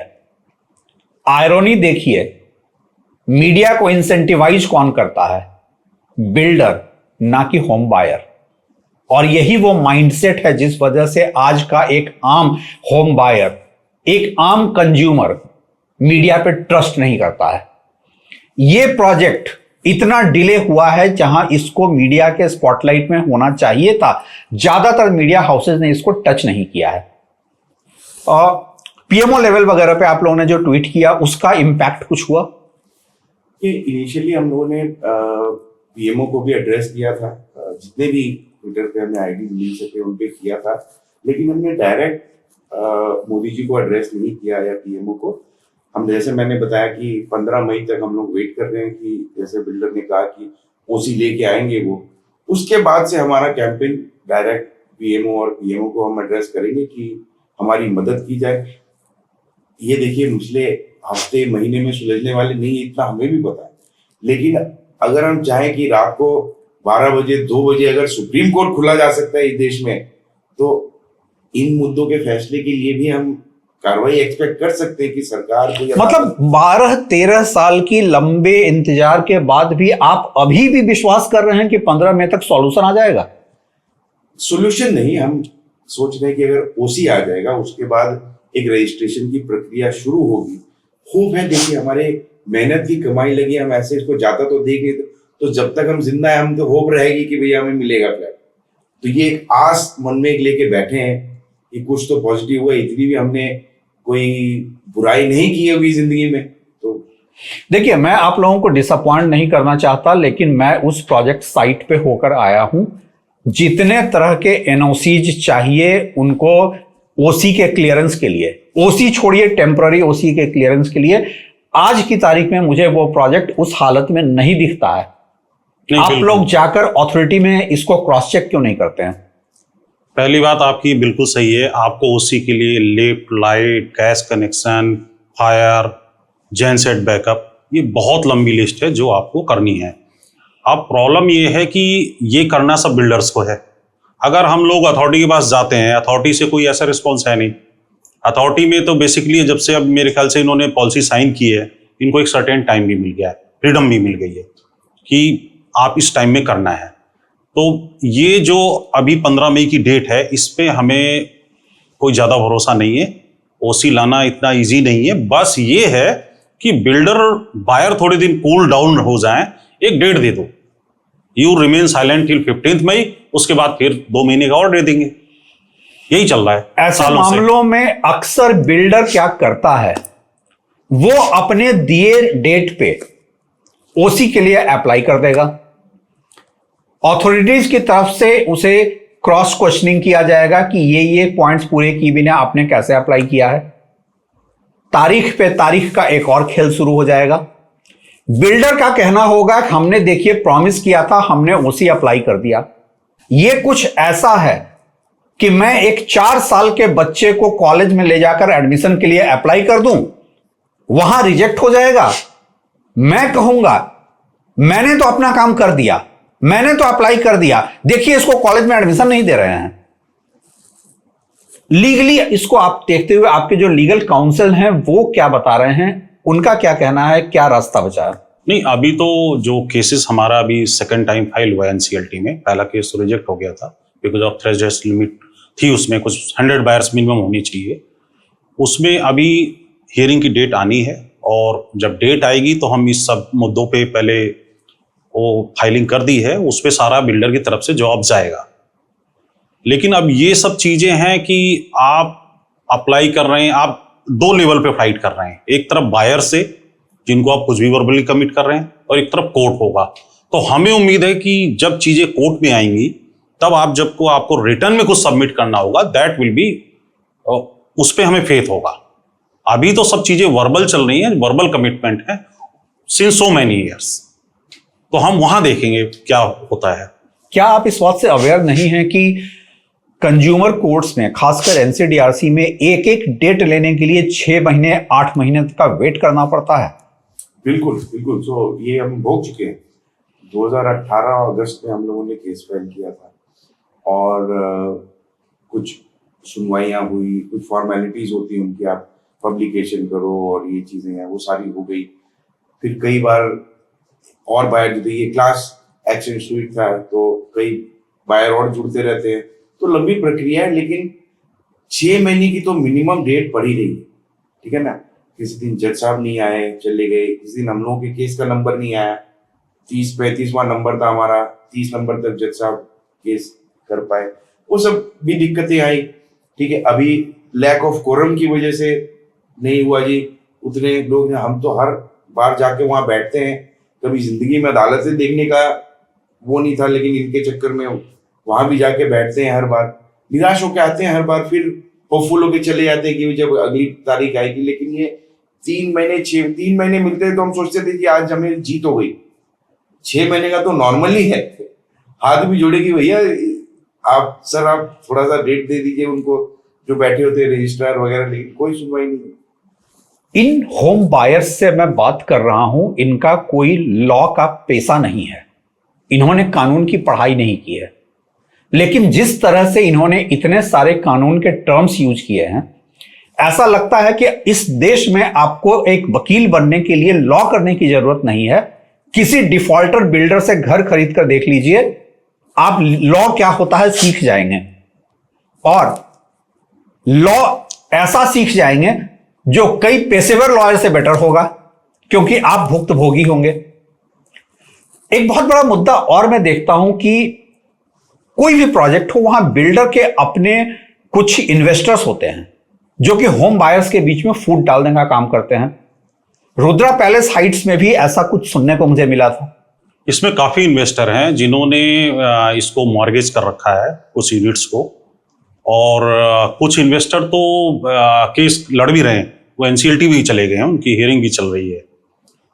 आयरनी देखिए, मीडिया को इंसेंटिवाइज कौन करता है? बिल्डर, ना कि होम बायर। और यही वो माइंडसेट है जिस वजह से आज का एक आम होम बायर, एक आम कंज्यूमर मीडिया पे ट्रस्ट नहीं करता है। ये प्रोजेक्ट इतना डिले हुआ है जहां इसको मीडिया के स्पॉटलाइट में होना चाहिए था, ज्यादातर मीडिया हाउसेज ने इसको टच नहीं किया है। और पीएमओ लेवल वगैरह पे आप लोगों ने जो ट्वीट किया उसका इंपैक्ट कुछ हुआ? कि इनिशियली हम लोगों ने पीएमओ को भी एड्रेस किया था, जितने भी ट्विटर पे हमें आईडी मिल सके उन पे किया था, लेकिन हमने डायरेक्ट मोदी जी को एड्रेस नहीं किया या पीएमओ को। हम जैसे मैंने बताया कि 15 मई तक हम लोग वेट कर रहे हैं कि जैसे बिल्डर ने कहा कि ओसी लेके आएंगे वो, उसके बाद से हमारा कैंपेन डायरेक्ट पीएमओ और पीएमओ को हम एड्रेस करेंगे कि हमारी मदद की जाए। ये देखिए पिछले हफ्ते महीने में सुलझने वाले नहीं है, इतना हमें भी पता है, लेकिन अगर हम चाहें कि रात को 12 बजे 2 बजे अगर सुप्रीम कोर्ट खुला जा सकता है इस देश में, तो इन मुद्दों के फैसले के लिए भी हम कार्रवाई एक्सपेक्ट कर सकते हैं कि सरकार को, मतलब 12-13 साल की लंबे इंतजार के बाद भी आप अभी भी विश्वास कर रहे हैं कि 15 मई तक सॉल्यूशन आ जाएगा? सॉल्यूशन नहीं, हम सोच रहे हैं कि अगर ओसी आ जाएगा उसके बाद एक रजिस्ट्रेशन की प्रक्रिया शुरू होगी। होप है, देखिए हमारे मेहनत की कमाई लगी, हम ऐसे इसको जाता तो देंगे, तो जब तक हम जिंदा है हम तो होप रहेगी कि भैया हमें मिलेगा फ्लैट। तो ये एक आस मन में लेके बैठे हैं कि कुछ तो पॉजिटिव हुआ। इतनी भी हमने कोई बुराई नहीं की होगी जिंदगी में। तो देखिए, मैं आप लोगों को डिसअपॉइंट नहीं करना चाहता, लेकिन मैं उस प्रोजेक्ट साइट पे होकर आया हूं। जितने तरह के एनओसीज चाहिए उनको ओसी के क्लियरेंस के लिए, ओसी छोड़िए टेम्पररी ओसी के क्लियरेंस के लिए, आज की तारीख में मुझे वो प्रोजेक्ट उस हालत में नहीं दिखता है। आप लोग जाकर अथॉरिटी में इसको क्रॉस चेक क्यों नहीं करते हैं? पहली बात आपकी बिल्कुल सही है। आपको ओसी के लिए lift, light, gas connection, fire, genset backup, ये बहुत लंबी लिस्ट है जो आपको करनी है। अब प्रॉब्लम ये है कि ये करना सब बिल्डर्स को है। अगर हम लोग अथॉरिटी के पास जाते हैं, अथॉरिटी से कोई ऐसा रिस्पॉन्स है नहीं। अथॉरिटी में तो बेसिकली जब से अब मेरे ख्याल से इन्होंने पॉलिसी साइन की है, इनको एक सर्टेन टाइम भी मिल गया है, फ्रीडम भी मिल गई है कि आप इस टाइम में करना है। तो ये जो अभी 15 मई की डेट है, इस पे हमें कोई ज़्यादा भरोसा नहीं है। ओसी लाना इतना इजी नहीं है। बस ये है कि बिल्डर बायर थोड़े दिन कूल डाउन हो जाएं, एक डेट दे दो, यू रिमेन साइलेंट टिल 15 मई, उसके बाद फिर 2 महीने का और दे देंगे। यही चल रहा है। ऐसे मामलों में अक्सर बिल्डर क्या करता है, वो अपने दिए डेट पे ओसी के लिए अप्लाई कर देगा। अथॉरिटीज की तरफ से उसे क्रॉस क्वेश्चनिंग किया जाएगा कि ये पॉइंट्स पूरे किए बिना आपने कैसे अप्लाई किया है। तारीख पे तारीख का एक और खेल शुरू हो जाएगा। बिल्डर का कहना होगा कि हमने देखिए प्रॉमिस किया था, हमने ओसी अप्लाई कर दिया। ये कुछ ऐसा है कि मैं एक 4 साल के बच्चे को कॉलेज में ले जाकर एडमिशन के लिए अप्लाई कर दूं, वहां रिजेक्ट हो जाएगा। मैं कहूंगा मैंने तो अपना काम कर दिया, मैंने तो अप्लाई कर दिया, देखिए इसको कॉलेज में एडमिशन नहीं दे रहे हैं। लीगली इसको आप देखते हुए आपके जो लीगल काउंसिल हैं वो क्या बता रहे हैं, उनका क्या कहना है, क्या रास्ता बचा है? नहीं, अभी तो जो केसेस हमारा अभी सेकंड टाइम फाइल हुआ है एनसीएलटी में, पहला केस तो रिजेक्ट हो गया था, बिकॉज ऑफ थ्रेशोल्ड लिमिट थी, उसमें कुछ 100 बायर्स मिनिमम होनी चाहिए। उसमें अभी हियरिंग की डेट आनी है, और जब डेट आएगी तो हम इस सब मुद्दों पे पहले वो फाइलिंग कर दी है, उस पर सारा बिल्डर की तरफ से जवाब जाएगा। लेकिन अब ये सब चीज़ें हैं कि आप अप्लाई कर रहे हैं, आप 2 लेवल पे फाइट कर रहे हैं। एक तरफ बायर से, जिनको आप कुछ भी वर्बली कमिट कर रहे हैं, और एक तरफ कोर्ट होगा। तो हमें उम्मीद है कि जब चीज़ें कोर्ट में आएंगी, तब आप जब को आपको रिटर्न में कुछ सबमिट करना होगा, दैट विल बी, उस पर हमें फेथ होगा। अभी तो सब चीज़ें वर्बल चल रही हैं, वर्बल कमिटमेंट है सिंस सो मैनी ईयर्स। तो हम वहां देखेंगे क्या होता है। क्या आप इस बात से अवेयर नहीं है कि कंज्यूमर कोर्ट्स में, खासकर एनसीडीआरसी में, एक एक डेट लेने के लिए 6 महीने 8 महीने तक का वेट करना पड़ता है? बिल्कुल बिल्कुल। सो ये हम भोग चुके हैं। 2018 अगस्त में हम लोगों ने केस फाइल किया था, और कुछ सुनवाइयाँ हुई, कुछ फॉर्मेलिटीज होती हैं उनकी, आप पब्लिकेशन करो और ये चीज़ें हैं, वो सारी हो गई। फिर कई बार और बायर जो थे, ये क्लास एक्शन स्वीट था, तो कई बायर और जुड़ते रहते हैं, तो लंबी प्रक्रिया है। लेकिन 6 महीने की तो मिनिमम डेट पड़ ही रही है, ठीक है ना। किसी दिन जज साहब नहीं आए, चले गए। किसी दिन हम लोगों के केस का नंबर नहीं आया, 30-35वां नंबर था हमारा, 30 नंबर तक जज साहब केस कर पाए, वो सब भी दिक्कतें आई, ठीक है। अभी लैक ऑफ कोरम की वजह से नहीं हुआ जी, उतने लोग। हम तो हर बार जाके वहां बैठते हैं, कभी जिंदगी में अदालतें देखने का वो नहीं था, लेकिन इनके चक्कर में वहां भी जाके बैठते हैं हर बार, निराश होकर आते हैं हर बार, फिर होपफुल होके चले जाते हैं कि जब अगली तारीख आएगी। लेकिन ये 3 महीने मिलते हैं तो हम सोचते थे कि आज हमें जीत हो गई। 6 महीने का तो नॉर्मली है, हाथ भी जोड़ेगी भैया आप, सर आप थोड़ा सा डेट दे दीजिए उनको जो बैठे होते हैं रजिस्ट्रार वगैरह, लेकिन कोई सुनवाई नहीं। इन होम बायर्स से मैं बात कर रहा हूं, इनका कोई लॉ का पेशा नहीं है, इन्होंने कानून की पढ़ाई नहीं की है, लेकिन जिस तरह से इन्होंने इतने सारे कानून के टर्म्स यूज किए हैं, ऐसा लगता है कि इस देश में आपको एक वकील बनने के लिए लॉ करने की जरूरत नहीं है। किसी डिफॉल्टर बिल्डर से घर खरीद कर देख लीजिए, आप लॉ क्या होता है सीख जाएंगे, और लॉ ऐसा सीख जाएंगे जो कई पेशेवर लॉयर से बेटर होगा, क्योंकि आप भुक्तभोगी होंगे। एक बहुत बड़ा मुद्दा और मैं देखता हूं कि कोई भी प्रोजेक्ट हो, वहां बिल्डर के अपने कुछ इन्वेस्टर्स होते हैं जो कि होम बायर्स के बीच में फूट डालने का काम करते हैं। रुद्रा पैलेस हाइट्स में भी ऐसा कुछ सुनने को मुझे मिला था। इसमें काफी इन्वेस्टर हैं जिन्होंने इसको मॉर्गेज कर रखा है कुछ यूनिट्स को, और कुछ इन्वेस्टर तो केस लड़ भी रहे हैं, वो एनसीएलटी भी चले गए हैं, उनकी हियरिंग भी चल रही है।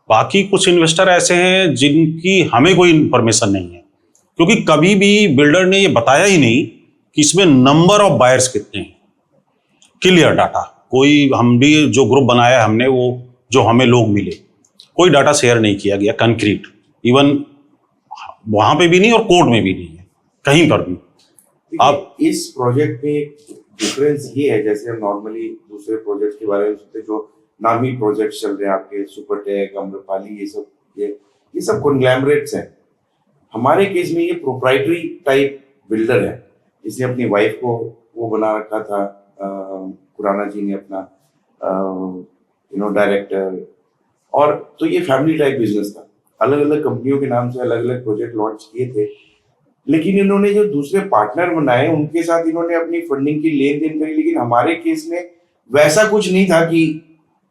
बाकी कुछ इन्वेस्टर ऐसे हैं जिनकी हमें कोई इंफॉर्मेशन नहीं है, क्योंकि कभी भी बिल्डर ने ये बताया ही नहीं कि इसमें नंबर ऑफ बायर्स कितने हैं, क्लियर डाटा। कोई, हम भी जो ग्रुप बनाया हमने, वो जो हमें लोग मिले, कोई डाटा शेयर नहीं किया गया कंक्रीट, इवन वहां पे भी नहीं और कोर्ट में भी नहीं है, कहीं पर भी। अब इस प्रोजेक्ट में डिफरेंस ये है, जैसे हम नॉर्मली दूसरे प्रोजेक्ट के बारे में सुनते, जो नामी प्रोजेक्ट चल रहे हैं आपके, सुपरटेक, अम्रपाली, ये सब कॉन्ग्लैमरेट्स हैं। हमारे केस में ये प्रोप्राइटरी टाइप बिल्डर है, इसने अपनी वाइफ को वो बना रखा था, खुराना जी ने अपना डायरेक्टर, और तो ये फैमिली टाइप बिजनेस था। अलग अलग कंपनियों के नाम से अलग अलग प्रोजेक्ट लॉन्च किए थे, लेकिन इन्होंने जो दूसरे पार्टनर बनाए उनके साथ इन्होंने अपनी फंडिंग की लेन देन करी। लेकिन हमारे केस में वैसा कुछ नहीं था कि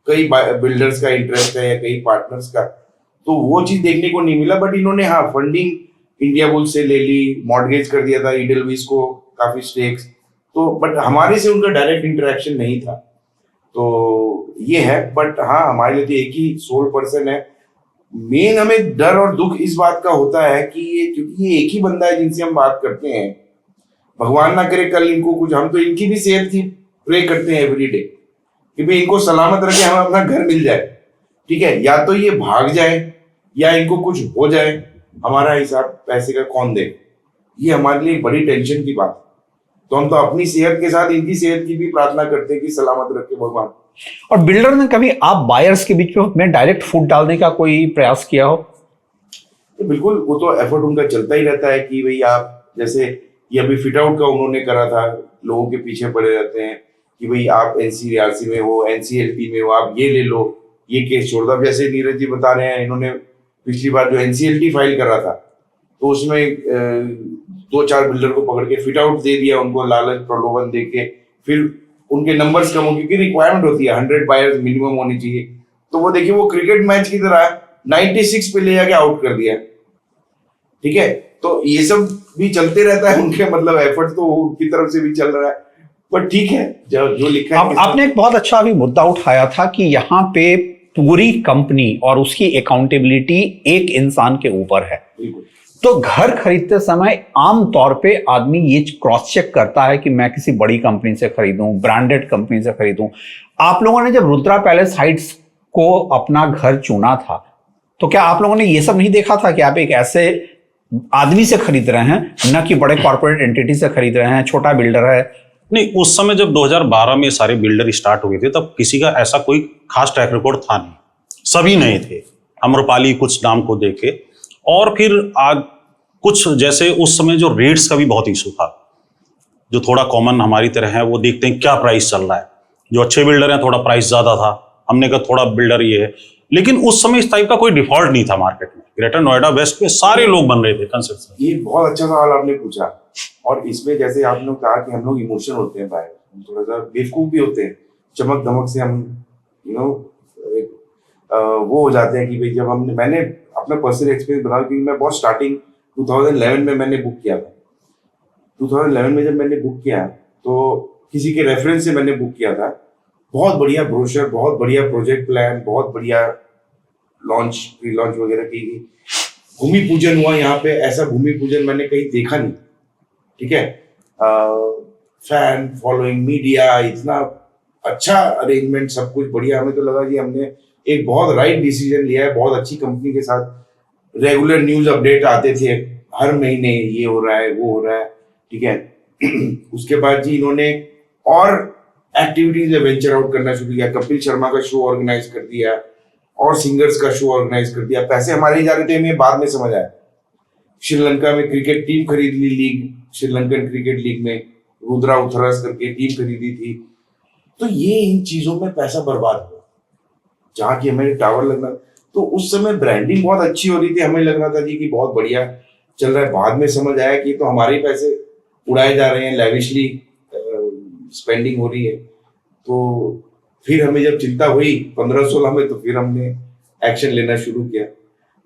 कई बिल्डर्स का इंटरेस्ट है या कई पार्टनर्स का, तो वो चीज देखने को नहीं मिला। बट इन्होंने हाँ फंडिंग इंडिया बुल्स से ले ली, मॉर्गेज कर दिया था ईडलविस को काफी स्टेक्स, तो बट हमारे से उनका डायरेक्ट इंटरेक्शन नहीं था। तो ये है, बट हाँ हमारे लिए तो एक ही सोल पर्सन है। मेन हमें डर और दुख इस बात का होता है कि ये, क्योंकि ये एक ही बंदा है जिनसे हम बात करते हैं, भगवान ना करे कल इनको कुछ, हम तो इनकी भी सेहत की प्रे करते हैं एवरीडे कि भाई इनको सलामत रखे, हमें अपना घर मिल जाए, ठीक है। या तो ये भाग जाए या इनको कुछ हो जाए, हमारा हिसाब पैसे का कौन दे, ये हमारे लिए बड़ी टेंशन की बात है। तो हम तो अपनी सेहत के साथ इनकी सेहत की भी प्रार्थना करते हैं कि सलामत रखे भगवान। और बिल्डर ने कभी आप बायर्स के बीच में डायरेक्ट फूट डालने का कोई प्रयास किया हो? तो बिल्कुल, वो तो एफर्ट उनका चलता ही रहता है कि भाई आप, जैसे ये अभी फिट आउट का उन्होंने करा था, लोगों के पीछे पड़े रहते हैं कि भाई आप एनसीआरसी में हो, एनसीएलटी में हो, आप ये ले लो, ये केस छोड़ दो। अब जैसे नीरज जी बता रहे हैं, इन्होंने पिछली बार जो एनसीएलटी फाइल करा था तो उसमें 2-4 बिल्डर को पकड़ के फिट आउट दे दिया उनको, लालच प्रलोभन दे के, फिर उनके नंबर्स कम हो, क्योंकि रिक्वायरमेंट होती है 100 बायर्स मिनिमम होनी चाहिए। तो वो देखिए वो क्रिकेट मैच की तरह 96 पे ले जाके आउट कर दिया। ठीक है, तो ये सब भी चलते रहता है उनके, मतलब एफर्ट तो उनकी तरफ से भी चल रहा है, पर ठीक है जो लिखा है। आपने एक बहुत अच्छा अभी मुद्दा उठाया था कि यहाँ पे पूरी कंपनी और उसकी अकाउंटेबिलिटी एक इंसान के ऊपर है। तो घर खरीदते समय आम तौर पे आदमी ये क्रॉस चेक करता है कि मैं किसी बड़ी कंपनी से खरीदूं, ब्रांडेड कंपनी से खरीदूं। आप लोगों ने जब रुद्रा पैलेस हाइट्स को अपना घर चुना था तो क्या आप लोगों ने ये सब नहीं देखा था कि आप एक ऐसे आदमी से खरीद रहे हैं, न कि बड़े कॉर्पोरेट एंटिटी से खरीद रहे हैं, छोटा बिल्डर है? नहीं, उस समय जब 2012 में सारे बिल्डर स्टार्ट हुए थे तब किसी का ऐसा कोई खास ट्रैक रिकॉर्ड था नहीं, सभी नए थे, अम्रपाली कुछ नाम को देके। और फिर आज कुछ जैसे उस समय जो रेट्स का भी बहुत इशू था, जो थोड़ा कॉमन हमारी तरह है, वो देखते हैं क्या प्राइस चल रहा है। जो अच्छे बिल्डर हैं थोड़ा प्राइस ज्यादा था, हमने कहा थोड़ा बिल्डर ये है, लेकिन उस समय इस टाइप का कोई डिफॉल्ट नहीं था मार्केट में। ग्रेटर नोएडा वेस्ट में सारे लोग बन रहे थे कंस्ट्रक्शन। ये बहुत अच्छा सवाल आपने पूछा, और इसमें जैसे आपने कहा कि हम लोग इमोशनल होते हैं, बाय थोड़ा सा बेवकूफ भी होते हैं, चमक धमक से हम वो हो जाते हैं कि भाई जब मैंने अपना पर्सनल एक्सपीरियंस बताया कि मैं बहुत स्टार्टिंग 2011 में मैंने बुक किया था। 2011 में जब मैंने बुक किया तो किसी के रेफरेंस से मैंने बुक किया था। बहुत बढ़िया ब्रोशर, बहुत बढ़िया प्रोजेक्ट प्लान, बहुत बढ़िया लॉन्च, प्री लॉन्च वगैरह की गई। भूमि पूजन हुआ यहाँ पे, ऐसा भूमि पूजन मैंने कहीं देखा नहीं। ठीक है, फैन फॉलोइंग, मीडिया, इतना अच्छा अरेंजमेंट, सब कुछ बढ़िया। हमें तो लगा कि हमने एक बहुत राइट डिसीजन लिया है। बहुत अच्छी कंपनी के साथ रेगुलर न्यूज अपडेट आते थे हर महीने, ये हो रहा है, वो हो रहा है। ठीक है, उसके बाद जी इन्होंने और एक्टिविटीज में वेंचर आउट करना शुरू किया। कपिल शर्मा का शो ऑर्गेनाइज कर दिया और सिंगर्स का शो ऑर्गेनाइज कर दिया। पैसे हमारे ही जा रहे थे, हमें बाद में समझ आया। श्रीलंका में क्रिकेट टीम खरीद ली, लीग, श्रीलंकन क्रिकेट लीग में रुद्रा उथरस करके टीम खरीदी थी। तो ये इन चीजों में पैसा बर्बाद हुआ। जहाँ की हमें टावर लगना, तो उस समय ब्रांडिंग बहुत अच्छी हो रही थी, हमें लग रहा था जी कि बहुत बढ़िया चल रहा है। बाद में समझ आया कि तो हमारे पैसे उड़ाए जा रहे हैं, लेविशली स्पेंडिंग हो रही है। तो फिर हमें जब चिंता हुई 15-16 में, तो फिर हमने एक्शन लेना शुरू किया।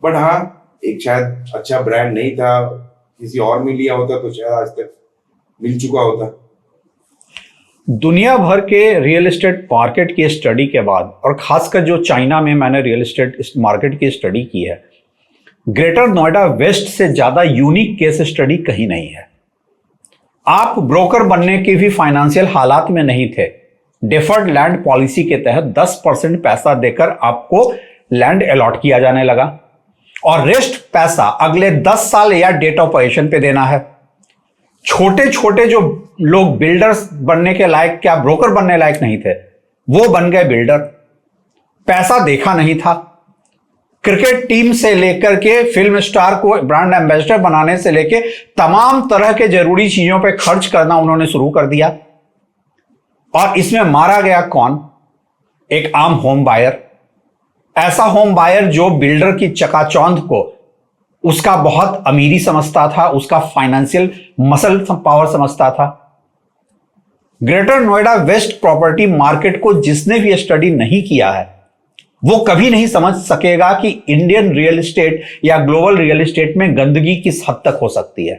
बट हाँ, एक शायद अच्छा ब्रांड नहीं था, किसी और में लिया होता तो शायद आज तक मिल चुका होता। दुनिया भर के रियल एस्टेट मार्केट की स्टडी के बाद, और खासकर जो चाइना में मैंने रियल एस्टेट मार्केट की स्टडी की है, ग्रेटर नोएडा वेस्ट से ज्यादा यूनिक केस स्टडी कहीं नहीं है। आप ब्रोकर बनने के भी फाइनेंशियल हालात में नहीं थे। डिफर्ड लैंड पॉलिसी के तहत 10% पैसा देकर आपको लैंड अलॉट किया जाने लगा और रेस्ट पैसा अगले 10 साल या डेट ऑफ ऑपरेशन पे देना है। छोटे छोटे जो लोग बिल्डर्स बनने के लायक, क्या ब्रोकर बनने लायक नहीं थे, वो बन गए बिल्डर। पैसा देखा नहीं था। क्रिकेट टीम से लेकर के फिल्म स्टार को ब्रांड एम्बेसडर बनाने से लेकर तमाम तरह के जरूरी चीजों पे खर्च करना उन्होंने शुरू कर दिया। और इसमें मारा गया कौन? एक आम होम बायर। ऐसा होम बायर जो बिल्डर की चकाचौंध को उसका बहुत अमीरी समझता था, उसका फाइनेंशियल मसल पावर समझता था। Greater Noida West property market को जिसने भी स्टडी नहीं किया है वो कभी नहीं समझ सकेगा कि इंडियन रियल एस्टेट या ग्लोबल रियल एस्टेट में गंदगी किस हद तक हो सकती है।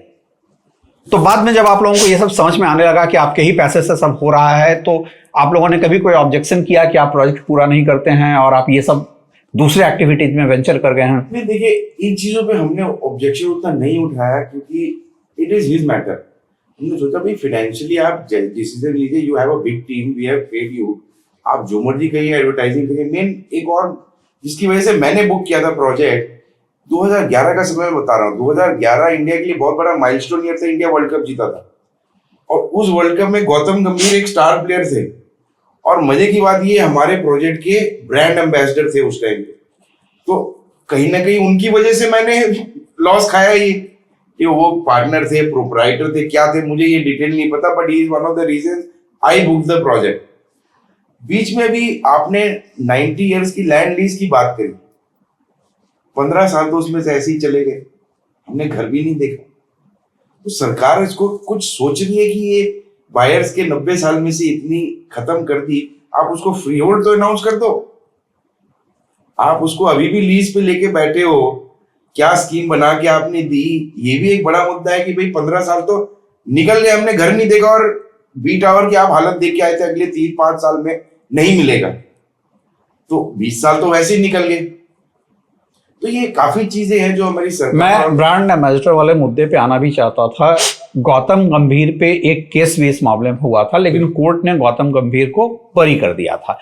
तो बाद में जब आप लोगों को यह सब समझ में आने लगा कि आपके ही पैसे से सब हो रहा है, तो आप लोगों ने कभी कोई ऑब्जेक्शन किया कि आप प्रोजेक्ट पूरा नहीं करते हैं और आप ये सब दूसरे एक्टिविटीज में वेंचर कर गए हैं? नहीं, देखिए इन चीजों पे हमने ऑब्जेक्शन उतना नहीं उठाया क्योंकि इट इज हिज मैटर। हमने सोचा भाई फाइनेंशियली आप डिसीजन लीजिए, you have a big team, we have paid you, आप जो मर्जी करिए, एडवर्टाइजिंग करिए। मेन एक और जिसकी वजह से मैंने बुक किया था प्रोजेक्ट, 2011 का समय बता रहा हूँ। 2011 इंडिया के लिए बहुत बड़ा माइलस्टोन ईयर था। इंडिया वर्ल्ड कप जीता था और उस वर्ल्ड कप में गौतम गंभीर एक स्टार प्लेयर थे और मजे की बात ये हमारे प्रोजेक्ट के ब्रांड एम्बेसडर थे उस टाइम पे। तो कहीं ना कहीं उनकी वजह से मैंने लॉस खाया ही, कि वो पार्टनर थे, प्रोप्राइटर थे, क्या थे, मुझे ये डिटेल नहीं पता, but he is one of the reason I book the project. बीच में भी आपने 90 इयर्स की लैंड लीज की बात करी, 15 साल तो उसमें से ऐसे ही चले गए, हमने घर भी नहीं देखा। तो सरकार इसको कुछ सोच रही है कि ये बायर्स के 90 साल में से इतनी खत्म कर दी, आप उसको फ्री होल्ड तो अनाउंस कर दो। आप उसको अभी भी लीज पे लेके बैठे हो, क्या स्कीम बना के आपने दी, ये भी एक बड़ा मुद्दा है कि भाई 15 साल तो निकल गए, हमने घर नहीं देखा, और बी टावर की आप हालत देख के आए थे, अगले 3-5 साल में नहीं मिलेगा, तो 20 साल तो वैसे ही निकल गए। तो ये काफी चीजें हैं जो हमारी सरकार। मैं ब्रांड एम्बेसडर वाले मुद्दे पे आना भी चाहता था। गौतम गंभीर पे एक केस भी इस मामले में हुआ था, लेकिन कोर्ट ने गौतम गंभीर को बरी कर दिया था।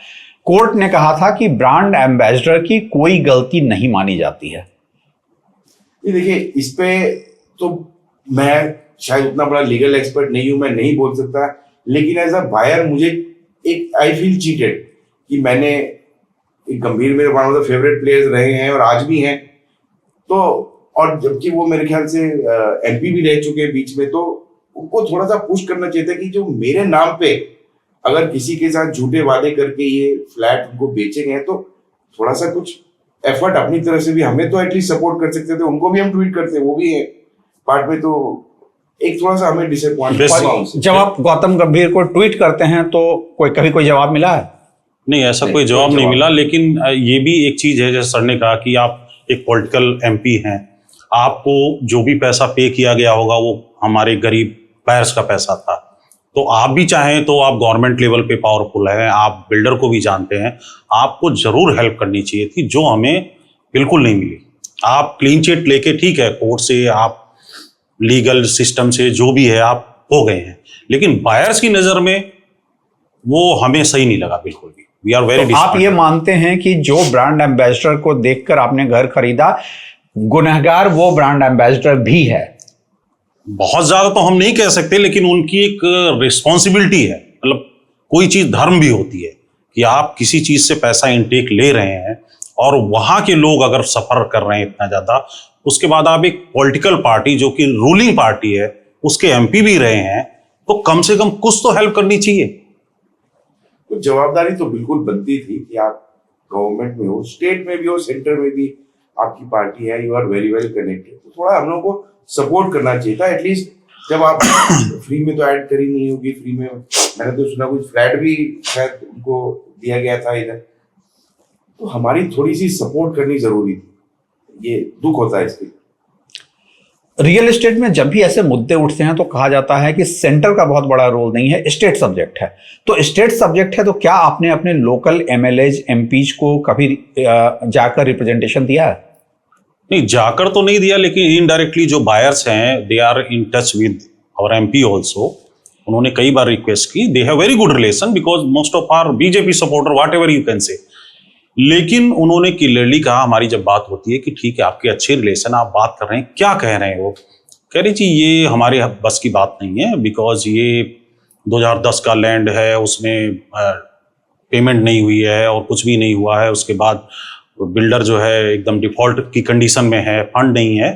कोर्ट ने कहा था कि ब्रांड एम्बेसडर की कोई गलती नहीं मानी जाती है। देखिए, इस पे तो मैं शायद उतना बड़ा लीगल एक्सपर्ट नहीं हूं, मैं नहीं बोल सकता, लेकिन एज अ बायर मुझे एक आई फील चीटेड कि मैंने एक गंभीर मेरे one of the favourite players रहे हैं और आज भी हैं, तो और जबकि वो मेरे ख्याल से एमपी भी रह चुके हैं बीच में, तो उनको थोड़ा सा पुश करना चाहिए था कि जो मेरे नाम पे अगर किसी के साथ झूठे वादे करके ये फ्लैट उनको बेचे गए तो थोड़ा सा कुछ एफर्ट अपनी तरफ से भी, हमें तो एटलीस्ट सपोर्ट कर सकते थे, उनको भी हम ट्वीट करते, वो भी है पार्ट में, तो एक थोड़ा सा हमें डिसअपॉइंट। जब आप गौतम गंभीर को ट्वीट करते हैं तो कभी कोई जवाब मिला है? नहीं, ऐसा कोई जवाब नहीं मिला, लेकिन ये भी एक चीज है, जैसे सर ने कहा कि आप एक पॉलिटिकल एमपी हैं, आपको जो भी पैसा पे किया गया होगा वो हमारे गरीब बायर्स का पैसा था, तो आप भी चाहें तो आप गवर्नमेंट लेवल पे पावरफुल हैं, आप बिल्डर को भी जानते हैं, आपको जरूर हेल्प करनी चाहिए थी, जो हमें बिल्कुल नहीं मिली। आप क्लीन चिट लेके, ठीक है, कोर्ट से, आप लीगल सिस्टम से जो भी है आप हो गए हैं, लेकिन बायर्स की नजर में वो हमें सही नहीं लगा बिल्कुल भी। We are very. आप ये मानते हैं कि जो ब्रांड एम्बेसडर को देखकर आपने घर खरीदा, गुनहगार वो ब्रांड एम्बेसडर भी है? बहुत ज्यादा तो हम नहीं कह सकते, लेकिन उनकी एक रिस्पॉन्सिबिलिटी है, मतलब कोई चीज धर्म भी होती है कि आप किसी चीज से पैसा इनटेक ले रहे हैं और वहां के लोग अगर सफर कर रहे हैं इतना ज्यादा, उसके बाद आप एक पॉलिटिकल पार्टी जो कि रूलिंग पार्टी है उसके एमपी भी रहे हैं, तो कम से कम कुछ तो हेल्प करनी चाहिए। तो जवाबदारी तो बिल्कुल बनती थी कि आप गवर्नमेंट में हो, स्टेट में भी हो, सेंटर में भी आपकी पार्टी है, you are very well connected, तो थोड़ा हम लोगों को सपोर्ट करना चाहिए था एटलीस्ट। जब आप फ्री में तो ऐड करी नहीं होगी, फ्री में मैंने तो सुना कुछ फ्लैट भी शायद उनको दिया गया था इधर, तो हमारी थोड़ी सी सपोर्ट करनी जरूरी थी, ये दुख होता है इसके। रियल एस्टेट में जब भी ऐसे मुद्दे उठते हैं तो कहा जाता है कि सेंटर का बहुत बड़ा रोल नहीं है, स्टेट सब्जेक्ट है। तो स्टेट सब्जेक्ट है, तो क्या आपने अपने लोकल एमएलएज एमपीज को कभी जाकर रिप्रेजेंटेशन दिया है? नहीं, जाकर तो नहीं दिया, लेकिन इनडायरेक्टली जो बायर्स हैं they are in touch with our MP also. उन्होंने कई बार रिक्वेस्ट की, they have very good relation because most of our BJP supporter, whatever you can say. लेकिन उन्होंने क्लियरली कहा, हमारी जब बात होती है कि ठीक है आपके अच्छे रिलेशन, आप बात कर रहे हैं, क्या कह रहे हैं, वो कह रही जी ये हमारे बस की बात नहीं है, बिकॉज ये 2010 का लैंड है, उसमें पेमेंट नहीं हुई है और कुछ भी नहीं हुआ है, उसके बाद बिल्डर जो है एकदम डिफॉल्ट की कंडीशन में है, फंड नहीं है,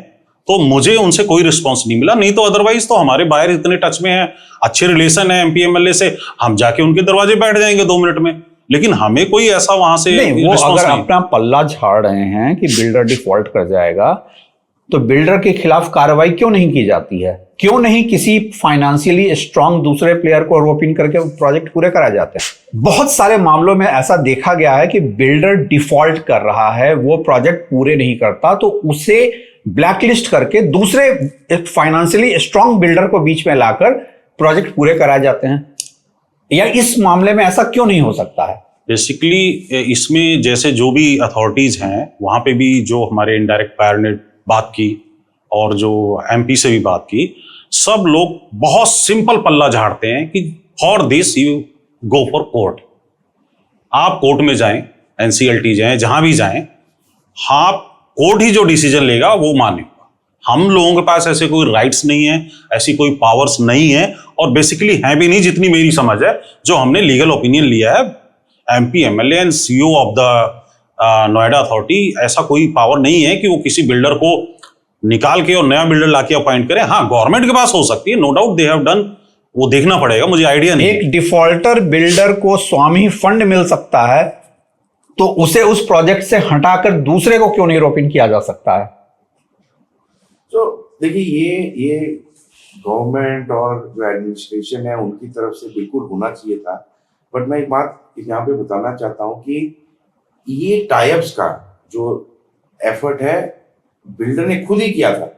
तो मुझे उनसे कोई रिस्पॉन्स नहीं मिला। नहीं तो अदरवाइज तो हमारे बाहर इतने टच में हैं, अच्छे रिलेशन है एमपी एमएलए से, हम जाके उनके दरवाजे बैठ जाएंगे 2 मिनट में, लेकिन हमें कोई ऐसा वहां से नहीं। वो अगर अपना पल्ला झाड़ रहे हैं कि बिल्डर डिफॉल्ट कर जाएगा, तो बिल्डर के खिलाफ कार्रवाई क्यों नहीं की जाती है? क्यों नहीं किसी फाइनेंशियली स्ट्रांग दूसरे प्लेयर को रोप इन करके प्रोजेक्ट पूरे कराए जाते हैं? बहुत सारे मामलों में ऐसा देखा गया है कि बिल्डर डिफॉल्ट कर रहा है, वो प्रोजेक्ट पूरे नहीं करता, तो उसे ब्लैकलिस्ट करके दूसरे फाइनेंशियली स्ट्रांग बिल्डर को बीच में लाकर प्रोजेक्ट पूरे कराए जाते हैं। या इस मामले में ऐसा क्यों नहीं हो सकता है? बेसिकली इसमें जैसे जो भी अथॉरिटीज हैं, वहां पे भी जो हमारे इनडायरेक्ट बायर ने बात की और जो एमपी से भी बात की, सब लोग बहुत सिंपल पल्ला झाड़ते हैं कि for this you go for court. आप कोर्ट में जाएं, एनसीएलटी जाएं, जहां भी जाएं, आप कोर्ट ही जो डिसीजन लेगा वो माने। हम लोगों के पास ऐसे कोई राइट्स नहीं है, ऐसी कोई पावर्स नहीं है, और बेसिकली है भी नहीं, जितनी मेरी समझ है, जो हमने लीगल ओपिनियन लिया है MP MLA and CEO of the Noida authority, ऐसा कोई पावर नहीं है कि वो किसी बिल्डर को निकाल के और नया बिल्डर लाके अपॉइंट करें। हाँ, गवर्नमेंट के पास हो सकती है, no doubt they have done, वो देखना पड़ेगा, मुझे आइडिया नहीं। एक डिफॉल्टर बिल्डर को स्वामी फंड मिल सकता है, तो उसे उस प्रोजेक्ट से हटाकर दूसरे को क्यों नहीं रोपिन किया जा सकता है? तो देखिए, ये गवर्नमेंट और जो एडमिनिस्ट्रेशन है उनकी तरफ से बिल्कुल होना चाहिए था। बट मैं एक बात यहाँ पे बताना चाहता हूँ कि ये टाइप्स का जो एफर्ट है बिल्डर ने खुद ही किया था।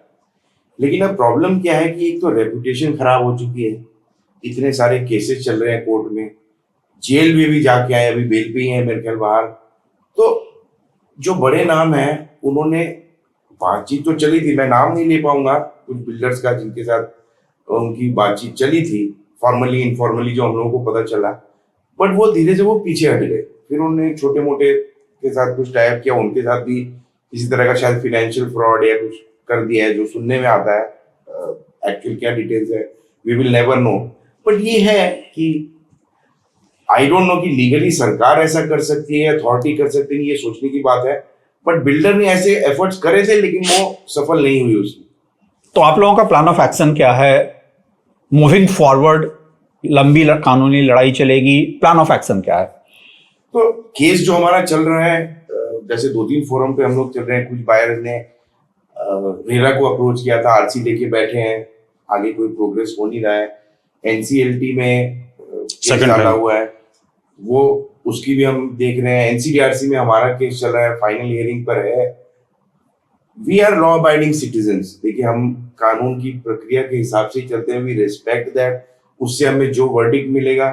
लेकिन अब प्रॉब्लम क्या है कि एक तो रेपुटेशन खराब हो चुकी है, इतने सारे केसेस चल रहे हैं कोर्ट में, जेल में भी जाके आए, अभी बेल पे ही है मेरे ख्याल बाहर। तो जो बड़े नाम हैं उन्होंने, बातचीत तो चली थी, मैं नाम नहीं ले पाऊंगा कुछ बिल्डर्स का जिनके साथ उनकी बातचीत चली थी, फॉर्मली इनफॉर्मली जो हम लोगों को पता चला, बट वो धीरे से वो पीछे हट गए। फिर उन्होंने छोटे मोटे के साथ कुछ टाइप किया, उनके साथ भी किसी तरह का शायद फाइनेंशियल फ्रॉड या कुछ कर दिया है जो सुनने में आता है। एक्चुअल क्या डिटेल्स है we will never know. But ये है कि आई डोंट नो कि लीगली सरकार ऐसा कर सकती है, अथॉरिटी कर सकती है, ये सोचने की बात है। बट बिल्डर ने ऐसे एफर्ट्स करे थे लेकिन वो सफल नहीं हुई उसमें। तो आप लोगों का प्लान ऑफ एक्शन क्या है मूविंग फॉरवर्ड? लंबी कानूनी लड़ाई चलेगी, प्लान ऑफ एक्शन क्या है? तो केस जो हमारा चल रहा है, जैसे 2-3 फोरम पे हम लोग चल रहे हैं, कुछ बायर ने रेरा को अप्रोच किया था, आरसी लेके बैठे हैं, आगे कोई प्रोग्रेस हो नहीं रहा है। एनसीएलटी में केस डाला हुआ है, वो उसकी भी हम देख रहे हैं। एनसीडीआरसी में हमारा केस चल रहा है, फाइनल हियरिंग पर है। We are law abiding citizens. देखिए, हम कानून की प्रक्रिया के हिसाब से चलते हैं, वी रिस्पेक्ट दैट, उससे हमें जो वर्डिक्ट मिलेगा।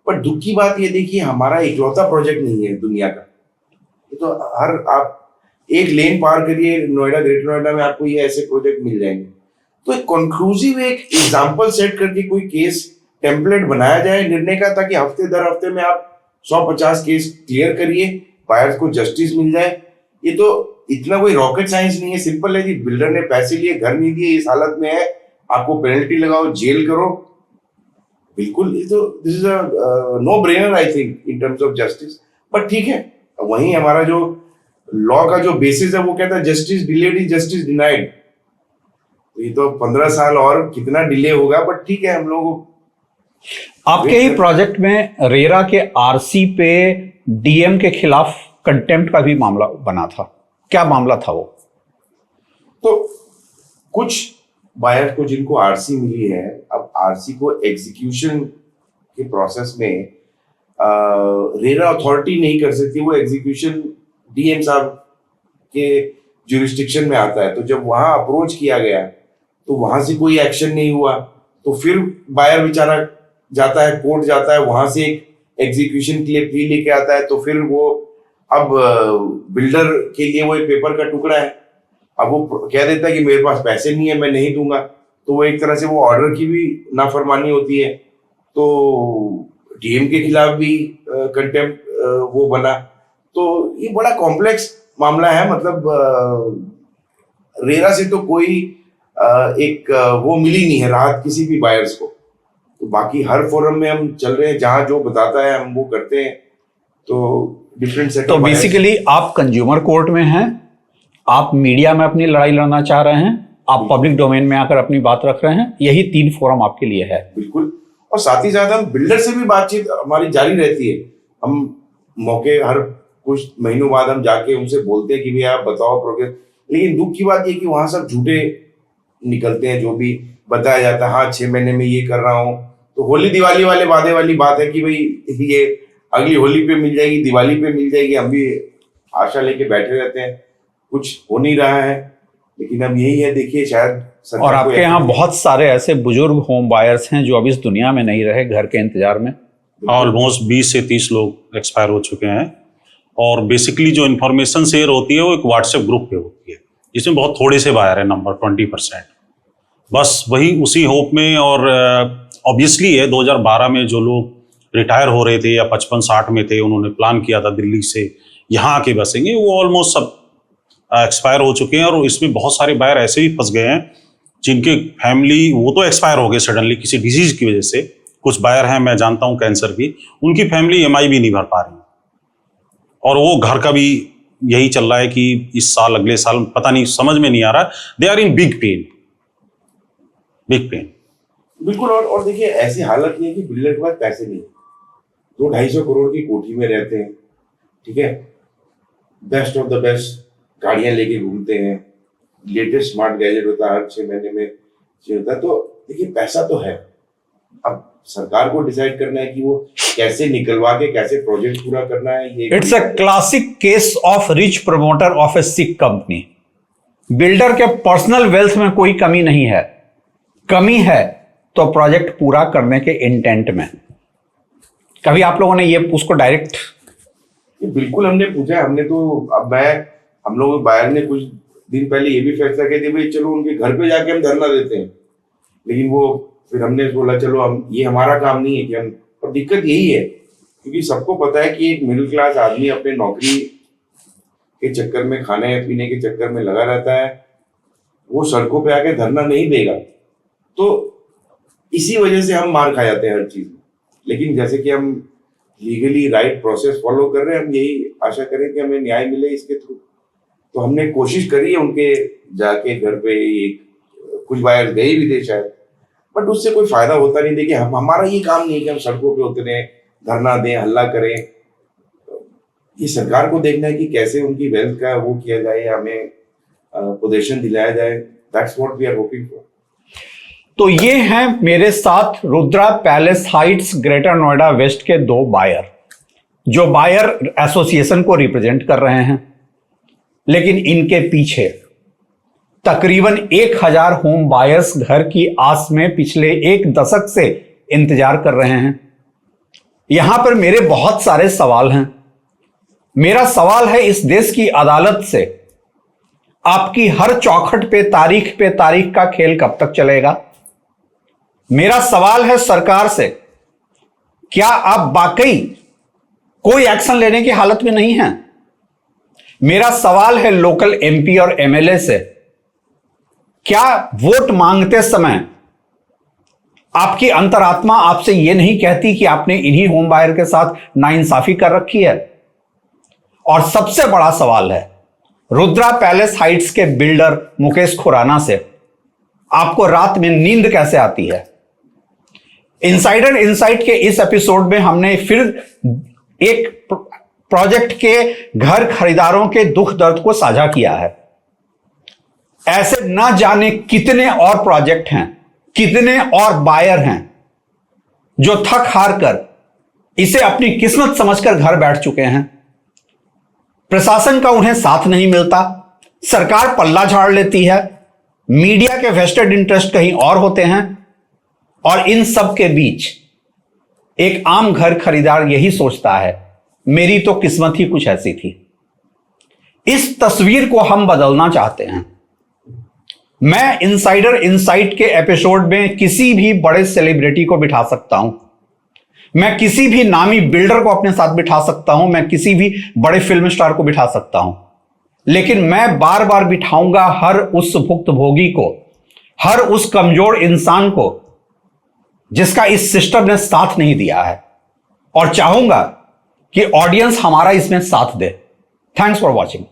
पर दुख की बात ये देखिए, हमारा इकलौता प्रोजेक्ट नहीं है दुनिया का। तो हर आप एक लेन पार करिए नोएडा, ग्रेटर नोएडा में आपको ये ऐसे प्रोजेक्ट मिल जाएंगे। तो एक कंक्लूसिव एक एग्जांपल सेट करके कोई केस टेम्पलेट बनाया जाए निर्णय का, ताकि हफ्ते दर हफ्ते में आप 150 केस क्लियर करिए, बायर्स को जस्टिस मिल जाए। ये तो इतना कोई रॉकेट साइंस नहीं है, सिंपल है जी। बिल्डर ने पैसे लिए, घर नहीं दिए, इस हालत में है, आपको पेनल्टी लगाओ, जेल करो, बिल्कुल। ये तो this is a no brainer I think in terms of justice. But ठीक है, वहीं हमारा जो लॉ का जो बेसिस है वो कहता है justice delayed is justice denied. ये तो 15 साल और कितना डिले होगा, बट ठीक है, हम लोग आपके ही प्रोजेक्ट में रेरा के आरसी पे डीएम के खिलाफ कंटेम्प्ट का भी मामला बना था, क्या मामला था वो? तो कुछ बायर को जिनको आरसी मिली है, अब आरसी को एग्जीक्यूशन के प्रोसेस में रेरा अथॉरिटी नहीं कर सकती, वो एग्जीक्यूशन डीएम साहब के ज्यूरिस्डिक्शन में आता है। तो जब वहां अप्रोच किया गया तो वहां से कोई एक्शन नहीं हुआ, तो फिर बायर बेचारा जाता है, कोर्ट जाता है, वहां से एक एग्जीक्यूशन के लिए प्ली लेके आता है। तो फिर वो अब बिल्डर के लिए वो एक पेपर का टुकड़ा है, अब वो कह देता है कि मेरे पास पैसे नहीं है, मैं नहीं दूंगा। तो वो एक तरह से वो ऑर्डर की भी नाफरमानी होती है। तो डीएम के खिलाफ भी कंटेम्प्ट वो बना। तो ये बड़ा कॉम्प्लेक्स मामला है। मतलब रेरा से तो कोई एक वो मिली नहीं है राहत किसी भी बायर्स को। तो बाकी हर फोरम में हम चल रहे हैं, जहां जो बताता है हम वो करते हैं। तो डिफरेंट सेट। तो बेसिकली आप कंज्यूमर कोर्ट में हैं, आप मीडिया में अपनी लड़ाई लड़ना चाह रहे हैं, आप पब्लिक डोमेन में आकर अपनी बात रख रहे हैं, यही 3 फोरम आपके लिए है। बिल्कुल। और साथ ही साथ हम बिल्डर से भी बातचीत हमारी जारी रहती है। हम मौके हर कुछ महीनों बाद हम जाके उनसे बोलते हैं कि भैया आप बताओ प्रोग्रेस। लेकिन दुख की बात ये कि वहां सब झूठे निकलते हैं, जो भी बताया जाता है, हाँ 6 महीने में ये कर रहा हूँ। तो होली दिवाली वाले वादे वाली बात है कि भाई ये अगली होली पे मिल जाएगी, दिवाली पे मिल जाएगी, हम भी आशा लेके बैठे रहते हैं, कुछ हो नहीं रहा है। लेकिन अब यही है, देखिए शायद। और आपके यहाँ बहुत सारे ऐसे बुजुर्ग होम बायर्स हैं जो अब इस दुनिया में नहीं रहे, घर के इंतजार में। ऑलमोस्ट 20 से 30 लोग एक्सपायर हो चुके हैं। और बेसिकली जो इन्फॉर्मेशन शेयर होती है वो एक व्हाट्सएप ग्रुप पे होती है, जिसमें बहुत थोड़े से बायर है, नंबर 20%। बस वही उसी होप में। और ऑब्वियसली है 2012 में जो लोग रिटायर हो रहे थे या 55-60 में थे, उन्होंने प्लान किया था दिल्ली से यहाँ आके बसेंगे, वो ऑलमोस्ट सब एक्सपायर हो चुके हैं। और इसमें बहुत सारे बायर ऐसे भी फंस गए हैं जिनके फैमिली, वो तो एक्सपायर हो गए सडनली किसी डिजीज की वजह से। कुछ बायर हैं, मैं जानता हूँ कैंसर की, उनकी फैमिली EMI भी नहीं भर पा रही, और वो घर का भी यही चल रहा है कि इस साल अगले साल पता नहीं, समझ में नहीं आ रहा। They are in big pain, big pain. बिल्कुल। और देखिए ऐसी हालत नहीं है कि बिल्डर के पास पैसे नहीं है, 200-250 करोड़ की कोठी में रहते हैं, ठीक है, बेस्ट ऑफ द बेस्ट गाड़ियां लेके घूमते हैं, लेटेस्ट स्मार्ट गैजेट होता है, हर 6 महीने में चेंज होता है। तो देखिए पैसा तो है, अब सरकार को डिसाइड करना है कि वो कैसे निकलवा के कैसे प्रोजेक्ट पूरा करना है। ये it's a classic case of rich promoter of A sick company. Builder के पर्सनल वेल्थ में कोई कमी नहीं है, कमी है तो प्रोजेक्ट पूरा करने के इंटेंट में। कभी आप लोगों ने ये उसको डायरेक्ट? बिल्कुल हमने पूछा, हमने तो अब हम लोग बाहर ने कुछ दिन पहले ये भी फैसला किया कि भाई चलो उनके घर पे जाके हम धरना देते हैं, लेकिन वो फिर हमने बोला चलो हम, ये हमारा काम नहीं है कि हम, और दिक्कत यही है क्योंकि सबको पता है कि एक मिडिल क्लास आदमी अपने नौकरी के चक्कर में, खाने पीने के चक्कर में लगा रहता है, वो सड़कों पे आके धरना नहीं देगा। तो इसी वजह से हम मार खा जाते हैं हर चीज में। लेकिन जैसे कि हम लीगली राइट प्रोसेस फॉलो कर रहे हैं, हम यही आशा करें कि हमें न्याय मिले इसके थ्रू। तो हमने कोशिश करी है उनके जाके घर पे, कुछ बाहर गए भी थे शायद, बट उससे कोई फायदा होता नहीं। देखिए हमारा ये काम नहीं है कि हम सड़कों पे उतरे, धरना दें, हल्ला करें। ये सरकार को देखना है कि कैसे उनकी वेल्थ का वो किया जाए, हमें पोजीशन दिलाया जाए। That's what we are hoping for. तो ये हैं मेरे साथ Rudra Palace Heights Greater Noida West के 2 बायर, जो बायर एसोसिएशन को रिप्रेजेंट कर रहे हैं। लेकिन इनके पीछे तकरीबन 1000 होम बायर्स घर की आस में पिछले 1 दशक से इंतजार कर रहे हैं। यहां पर मेरे बहुत सारे सवाल हैं। मेरा सवाल है इस देश की अदालत से, आपकी हर चौखट पे तारीख का खेल कब तक चलेगा? मेरा सवाल है सरकार से, क्या आप वाकई कोई एक्शन लेने की हालत में नहीं हैं? मेरा सवाल है लोकल एमपी और एमएलए से, क्या वोट मांगते समय आपकी अंतरात्मा आपसे यह नहीं कहती कि आपने इन्हीं होम बायर के साथ नाइंसाफी कर रखी है? और सबसे बड़ा सवाल है रुद्रा पैलेस हाइट्स के बिल्डर मुकेश खुराना से, आपको रात में नींद कैसे आती है? इनसाइडर इनसाइट के इस एपिसोड में हमने फिर एक प्रोजेक्ट के घर खरीदारों के दुख दर्द को साझा किया है। ऐसे न जाने कितने और प्रोजेक्ट हैं, कितने और बायर हैं जो थक हार कर इसे अपनी किस्मत समझकर घर बैठ चुके हैं। प्रशासन का उन्हें साथ नहीं मिलता, सरकार पल्ला झाड़ लेती है, मीडिया के वेस्टेड इंटरेस्ट कहीं और होते हैं, और इन सब के बीच एक आम घर खरीदार यही सोचता है, मेरी तो किस्मत ही कुछ ऐसी थी। इस तस्वीर को हम बदलना चाहते हैं। मैं इनसाइडर इनसाइट के एपिसोड में किसी भी बड़े सेलिब्रिटी को बिठा सकता हूं, मैं किसी भी नामी बिल्डर को अपने साथ बिठा सकता हूं, मैं किसी भी बड़े फिल्म स्टार को बिठा सकता हूं, लेकिन मैं बार बार बिठाऊंगा हर उस भुक्तभोगी को, हर उस कमजोर इंसान को जिसका इस सिस्टम ने साथ नहीं दिया है, और चाहूंगा कि ऑडियंस हमारा इसमें साथ दे। Thanks for watching.